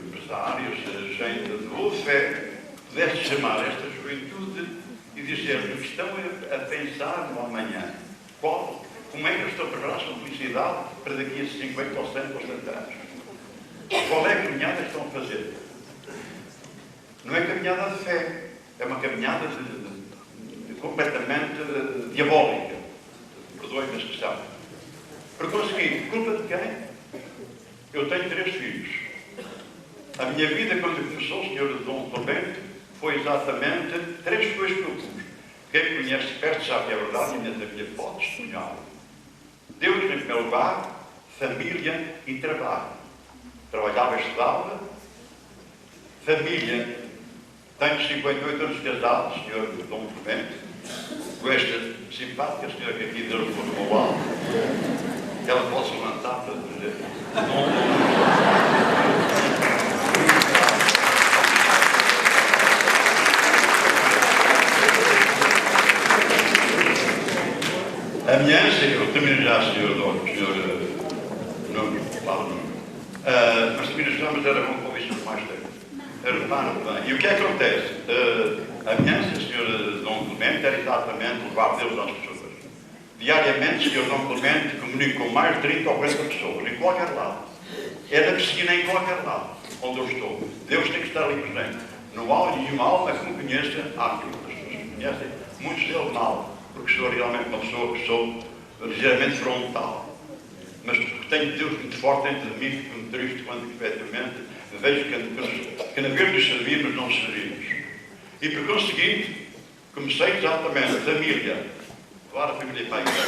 empresários, gente de boa fé, pudesse chamar esta juventude e dizer que estão a pensar no amanhã. Como é que eu estou a preparar a sua felicidade para daqui a 50 ou 100 ou 70 anos? Qual é a caminhada que estão a fazer? Não é caminhada de fé, é uma caminhada completamente diabólica. Perdoem-me a expressão. Por conseguir, culpa de quem? Eu tenho 3 filhos. A minha vida, quando começou, o Senhor Dom Clemente, foi exatamente 3 coisas que eu pus. Quem me conhece perto sabe que é verdade, e ainda havia pode testemunhar. Deus, em primeiro lugar, família e trabalho. Trabalhava e estudava. Família. Tenho 58 anos de casado, Senhor Dom Clemente, com esta simpática senhora que aqui Deus pôs no meu lado. Ela pode se levantar para dizer. A minha ânsia, eu termino já, Senhor Nuno, Paulo Nuno, mas termino já, mas era bom que ouvisse por mais tempo. Repara bem. E o que é que acontece? A minha ânsia, Senhor Dom Clemente, era exatamente levar Deus às pessoas. Diariamente, Senhor Dom Clemente comunica com mais de 30 ou 40 pessoas, em qualquer lado. É na piscina, em qualquer lado, onde eu estou. Deus tem que estar ali presente. Não há nenhuma alma que me conheça, há aquilo que as pessoas me conhecem, muitos deles mal, porque sou realmente uma pessoa que sou ligeiramente frontal. Mas porque tenho Deus muito forte dentro de mim, fico muito triste quando, efetivamente, vejo que na vez de servirmos, não servimos. E por conseguinte, comecei exatamente a família, levar a família para a igreja.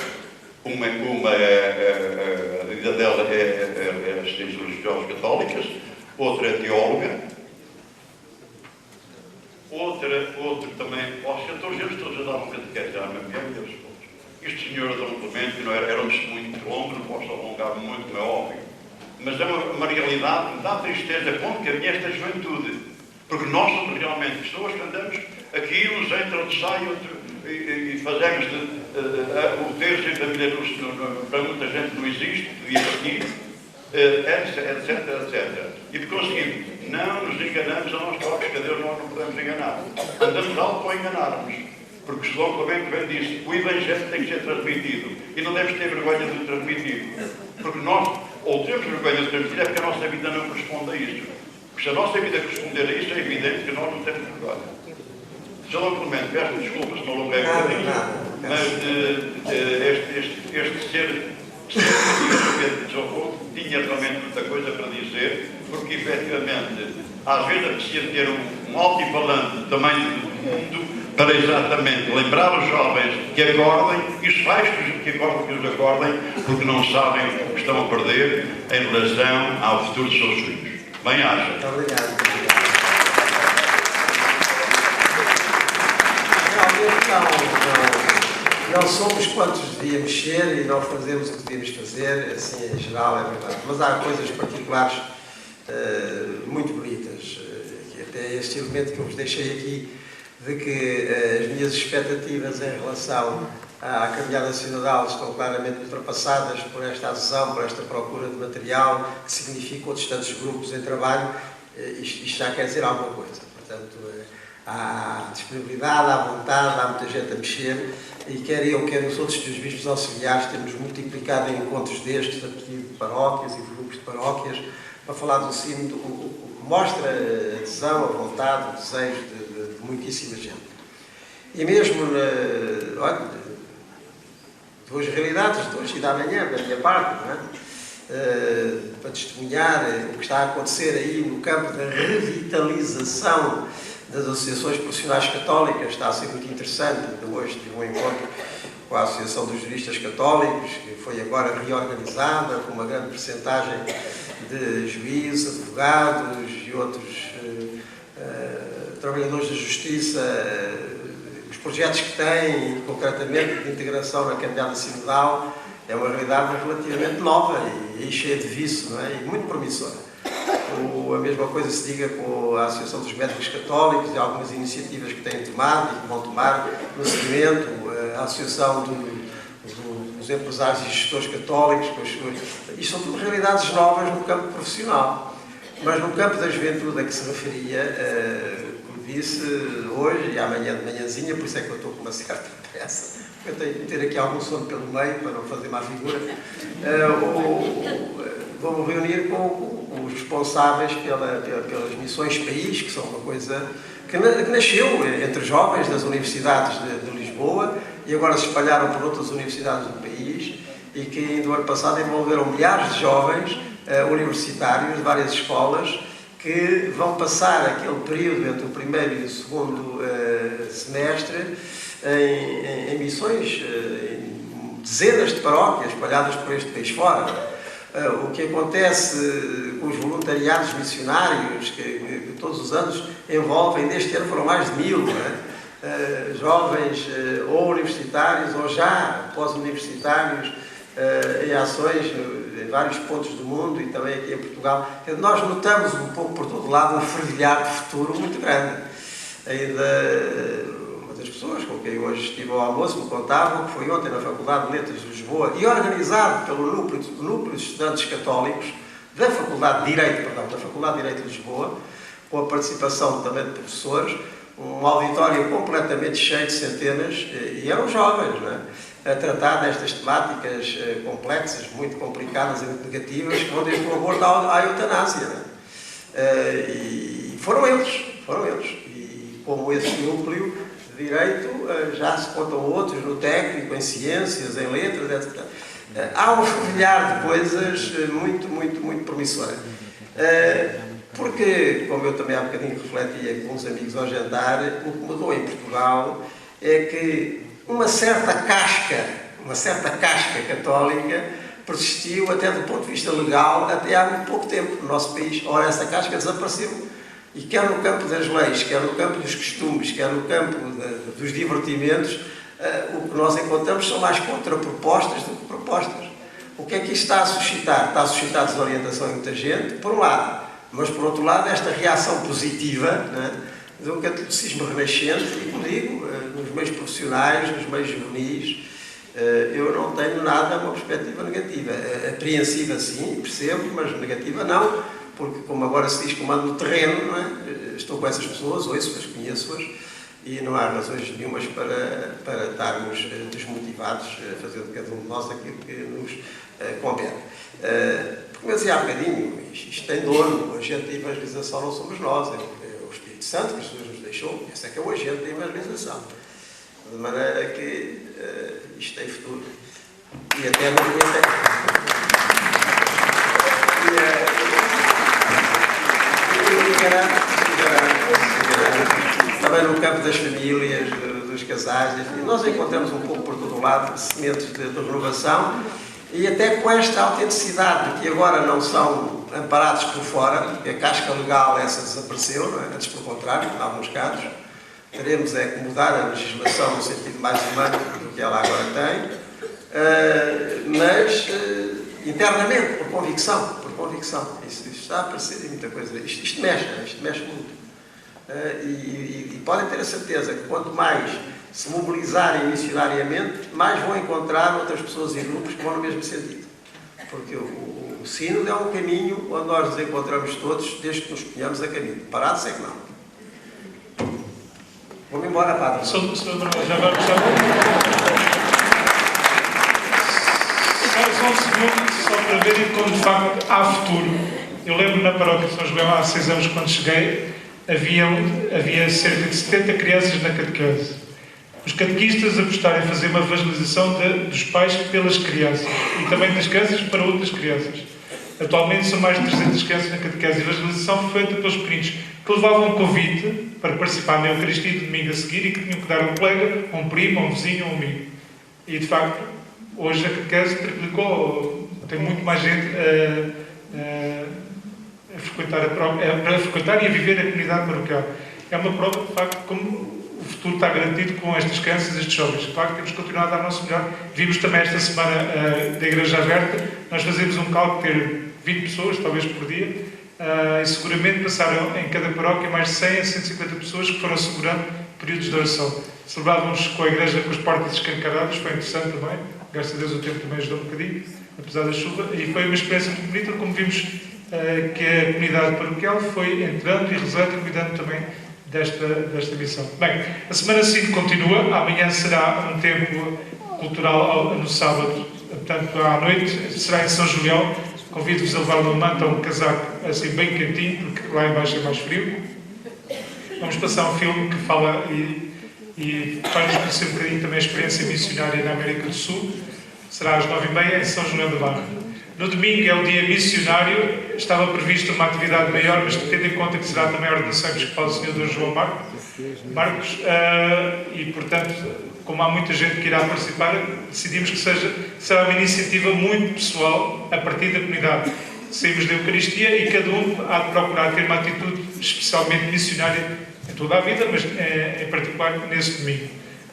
Uma a vida dela é assistência religiosas católicas, outra é teóloga, outra também, aos 14 anos todos andavam catequese, a minha mulher e os outros. Isto, senhor Dom Clemente, não era um testemunho muito longo, não posso alongar muito, como é óbvio. Mas é uma realidade que me dá tristeza como caminha esta juventude. Porque nós somos realmente pessoas que andamos aqui, uns entram, outros saem, e fazemos o terço em família para muita gente não existe, devia aqui, etc. E por conseguinte, não nos enganamos a nós próprios, que a Deus nós não podemos enganar. Andamos alto para enganarmos. Porque o João Clemente bem disse, o Evangelho tem que ser transmitido. E não deve ter vergonha de transmitir. Porque nós, ou temos vergonha de transmitir, é porque a nossa vida não corresponde a isso. Porque se a nossa vida corresponder a isso, é evidente que nós não temos vergonha. João Clemente, peço desculpas se não alonguei um bocadinho, mas este ser de João tinha realmente muita coisa para dizer, porque efetivamente, às vezes aprecia ter um altifalante do tamanho do mundo, para exatamente lembrar os jovens que acordem e os pais que acordem, que os acordem, porque não sabem o que estão a perder em relação ao futuro dos seus filhos. Bem-aja. Muito obrigado. Não somos quantos devíamos ser e nós fazemos o que devíamos fazer, assim em geral é verdade. Mas há coisas particulares muito bonitas, que até este elemento que eu vos deixei aqui, de que as minhas expectativas em relação à caminhada sinodal estão claramente ultrapassadas por esta adesão, por esta procura de material, que significa outros tantos grupos em trabalho, isto já quer dizer alguma coisa. Portanto, há disponibilidade, há vontade, há muita gente a mexer, e quer eu, quer os outros dos bispos auxiliares, temos multiplicado em encontros destes, a pedido de paróquias e de grupos de paróquias, para falar do sino, mostra a adesão, a vontade, o desejo de muitíssima gente. E mesmo, olha, duas realidades de hoje e da manhã, da minha parte, não é? Para testemunhar o que está a acontecer aí no campo da revitalização das associações profissionais católicas. Está a ser muito interessante. Hoje tive um encontro com a Associação dos Juristas Católicos, que foi agora reorganizada, com uma grande percentagem de juízes, advogados e outros trabalhadores da Justiça. Os projetos que têm, concretamente, de integração na caminhada sinodal, é uma realidade relativamente nova e cheia de vício, não é? E muito promissora. A mesma coisa se diga com a Associação dos Médicos Católicos e algumas iniciativas que têm tomado e que vão tomar no seguimento, a Associação dos Empresários e Gestores Católicos, com as suas... Isto são tudo realidades novas no campo profissional. Mas no campo da juventude a que se referia, como disse, hoje e amanhã de manhãzinha, por isso é que eu estou com uma certa pressa, eu tenho que ter aqui algum sono pelo meio para não fazer má figura. Vou-me reunir com os responsáveis pelas missões país, que são uma coisa que nasceu entre jovens das universidades de Lisboa e agora se espalharam por outras universidades do país e que no ano passado envolveram milhares de jovens universitários de várias escolas que vão passar aquele período entre o primeiro e o segundo semestre em missões, em dezenas de paróquias espalhadas por este país fora. O que acontece com os voluntariados missionários, que todos os anos envolvem, neste ano foram mais de 1000, não é? Jovens ou universitários ou já pós-universitários em ações em vários pontos do mundo e também aqui em Portugal. Nós notamos um pouco por todo lado um fervilhar de futuro muito grande. Ainda as pessoas com quem hoje estive ao almoço me contavam que foi ontem na Faculdade de Letras de Lisboa e organizado pelo núcleo de estudantes católicos da Faculdade de Direito, da Faculdade de Direito de Lisboa, com a participação também de professores, um auditório completamente cheio de centenas, e eram jovens, não é? A tratar destas temáticas complexas, muito complicadas e muito negativas, que vão desde o aborto à eutanásia, não é? E foram eles. E como esse núcleo Direito, já se contam outros no técnico, em ciências, em letras, etc. Há um fervilhar de coisas muito promissoras. Porque, como eu também há bocadinho refletia com uns amigos ao jantar, o que mudou em Portugal é que uma certa casca católica persistiu até do ponto de vista legal até há muito pouco tempo no nosso país. Ora, essa casca desapareceu. E quer no campo das leis, quer no campo dos costumes, quer no campo dos divertimentos, o que nós encontramos são mais contrapropostas do que propostas. O que é que isto está a suscitar? Está a suscitar desorientação em muita gente, por um lado, mas por outro lado esta reação positiva, né, de um catolicismo renascente, e como digo, nos meios profissionais, nos meios juvenis, eu não tenho nada, uma perspectiva negativa. Apreensiva sim, percebo, mas negativa não. Porque, como agora se diz, comando no terreno, não é? Estou com essas pessoas, ouço-as, conheço-as, e não há razões nenhumas para estarmos desmotivados a fazer de cada um de nós aquilo que nos compete. Como eu dizia há bocadinho, isto tem dono, o agente de evangelização não somos nós, é o Espírito Santo que Jesus nos deixou, esse é que é o agente de evangelização. De maneira que isto tem futuro. E até não também no campo das famílias, dos casais, nós encontramos um pouco por todo o lado sementes de renovação e até com esta autenticidade de que agora não são amparados por fora, porque a casca legal essa desapareceu, não é? Antes pelo contrário, em alguns casos. Teremos é que mudar a legislação no sentido mais humano do que ela agora tem, mas internamente, por convicção. Isso está a aparecer em muita coisa. Isto mexe muito. E podem ter a certeza que quanto mais se mobilizarem missionariamente, mais vão encontrar outras pessoas e grupos que vão no mesmo sentido. Porque o sínodo é um caminho onde nós nos encontramos todos, desde que nos ponhamos a caminho. Parados é que não. Vou-me embora, padre. Já agora só um segundo, só para verem como de facto há futuro. Eu lembro na paróquia de São João, há 6 anos, quando cheguei, havia cerca de 70 crianças na catequese. Os catequistas apostaram em fazer uma evangelização dos pais pelas crianças e também das crianças para outras crianças. Atualmente são mais de 300 crianças na catequese. A evangelização foi feita pelos pequeninos que levavam um convite para participar na Eucaristia do domingo a seguir e que tinham que dar a um colega, a um primo, a um vizinho, a um amigo. E de facto, hoje a catequese triplicou, tem muito mais gente a frequentar e a viver a comunidade paroquial. É uma prova, de facto, como o futuro está garantido com estas crianças e estes jovens. Claro que temos que continuar a dar o nosso melhor. Vimos também esta semana da Igreja Aberta, nós fazemos um cálculo de ter 20 pessoas, talvez por dia, e seguramente passaram em cada paróquia mais de 100 a 150 pessoas que foram segurando períodos de oração. Celebrávamos com a Igreja com as portas escancaradas, foi interessante também, graças a Deus o tempo também ajudou um bocadinho, apesar da chuva, e foi uma experiência muito bonita, como vimos que a comunidade paroquial foi entrando e rezando e cuidando também desta missão. Bem, a Semana 5 continua, amanhã será um tempo cultural no sábado, portanto à noite, será em São Julião. Convido-vos a levar uma manta ou um casaco assim bem quentinho, porque lá embaixo é mais frio. Vamos passar um filme que fala e faz-nos conhecer um bocadinho também a experiência missionária na América do Sul. Será às 9h30 em São João da Barra. No domingo é o dia missionário, estava prevista uma atividade maior, mas tendo em conta que será também a ordenação episcopal do Sr. Dr. João Marcos, e portanto, como há muita gente que irá participar, decidimos que será uma iniciativa muito pessoal a partir da comunidade. Saímos da Eucaristia e cada um há de procurar ter uma atitude especialmente missionária em toda a vida, mas em particular nesse domingo.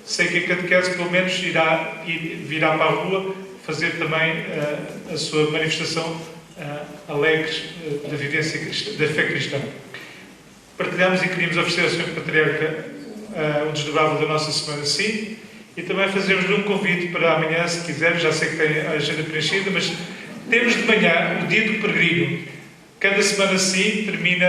Sei que a catequese pelo menos virá para a rua fazer também a sua manifestação alegre da vivência da fé cristã. Partilhamos e queríamos oferecer ao Sr. Patriarca o desdobrável da nossa Semana Sim e também fazermos-lhe um convite para amanhã, se quiser, já sei que tem a agenda preenchida, mas temos de manhã o Dia do Peregrino. Cada Semana Sim termina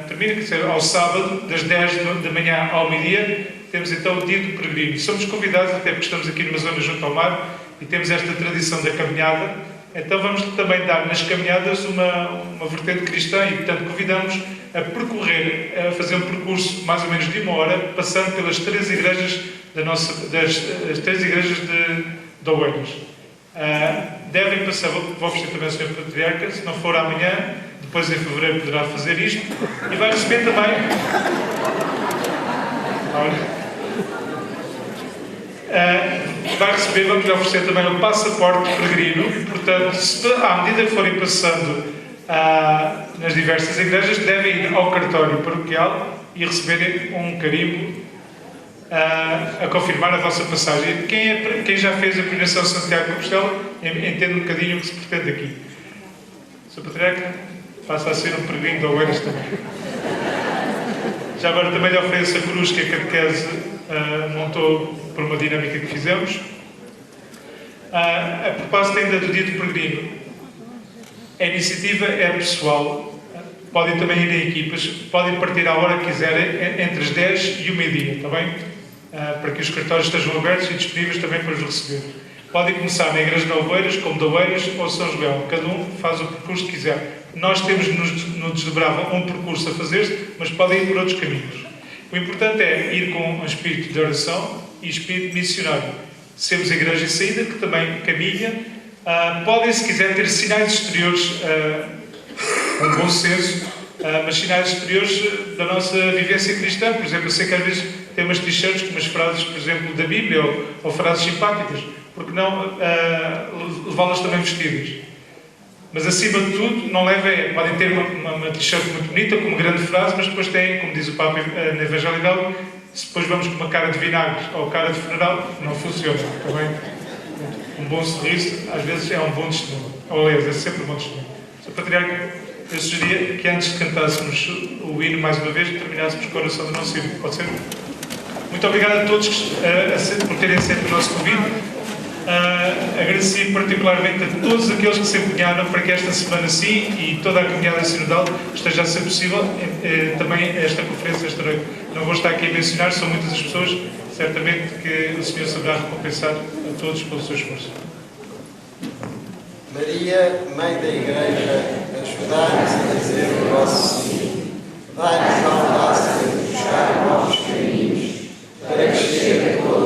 quer dizer, ao sábado, das 10 da manhã ao meio-dia, temos então o Dia do Peregrino. Somos convidados, até porque estamos aqui numa zona junto ao mar, e temos esta tradição da caminhada, então vamos também dar nas caminhadas uma vertente cristã e, portanto, convidamos a percorrer, a fazer um percurso mais ou menos de 1 hora, passando pelas 3 igrejas das 3 igrejas de Oeiras. Devem passar, vou oferecer também ao Sr. Patriarca, se não for amanhã, depois em fevereiro poderá fazer isto, e vai receber também... vai receber, vamos lhe oferecer também um passaporte peregrino, portanto, se à medida que forem passando nas diversas igrejas, devem ir ao cartório paroquial e receberem um carimbo a confirmar a vossa passagem. Quem já fez a peregrinação de Santiago de Compostela entende um bocadinho o que se pretende aqui. Sr. Patriarca, faça a ser um peregrino de Oeiras também. Já agora também lhe ofereço a cruz que a catequese montou por uma dinâmica que fizemos. A propósito ainda do Dia do Peregrino, a iniciativa é pessoal, podem também ir em equipas, podem partir à hora que quiserem, entre as 10 e o meio-dia, está bem? Para que os cartórios estejam abertos e disponíveis também para os receber. Podem começar na Igreja de Oeiras, como de Oeiras ou São João, cada um faz o percurso que quiser. Nós temos no desdobrável um percurso a fazer, mas podem ir por outros caminhos. O importante é ir com um espírito de oração e espírito missionário. Sermos a igreja em saída, que também caminha. Podem, se quiser, ter sinais exteriores com bom senso, mas sinais exteriores da nossa vivência cristã. Por exemplo, eu sei que às vezes tem umas t-shirts com umas frases, por exemplo, da Bíblia ou frases simpáticas. Porque não levá-las também vestidas? Mas, acima de tudo, não levem... Podem ter uma t-shirt muito bonita, com uma grande frase, mas depois têm, como diz o Papa na Evangelidade, se depois vamos com uma cara de vinagre ou cara de funeral, não funciona, está bem? Um bom sorriso, às vezes, é um bom testemunho. Ou, aliás, é sempre um bom testemunho. Sr. Patriarca, eu sugeria que antes de cantássemos o hino mais uma vez, terminássemos com a oração do nosso hino. Pode ser? Muito obrigado a todos por terem aceito o nosso convite. Agradeci particularmente a todos aqueles que se empenharam para que esta Semana Sim e toda a comunidade sinodal esteja a ser possível também esta conferência esta noite. Não vou estar aqui a mencionar, são muitas as pessoas, certamente que o Senhor saberá recompensar a todos pelo seu esforço. Maria, Mãe da Igreja, ajudai-nos a dizer o vosso sim. Dai-nos a audácia de buscar novos caminhos para crescer em toda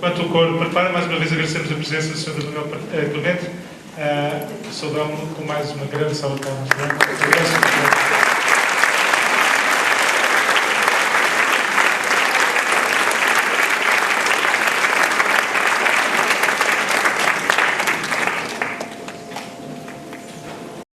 enquanto o coro prepara, mais uma vez agradecemos a presença do Sr. Manuel Clemente, saudamos-lo com mais uma grande salva de palmas.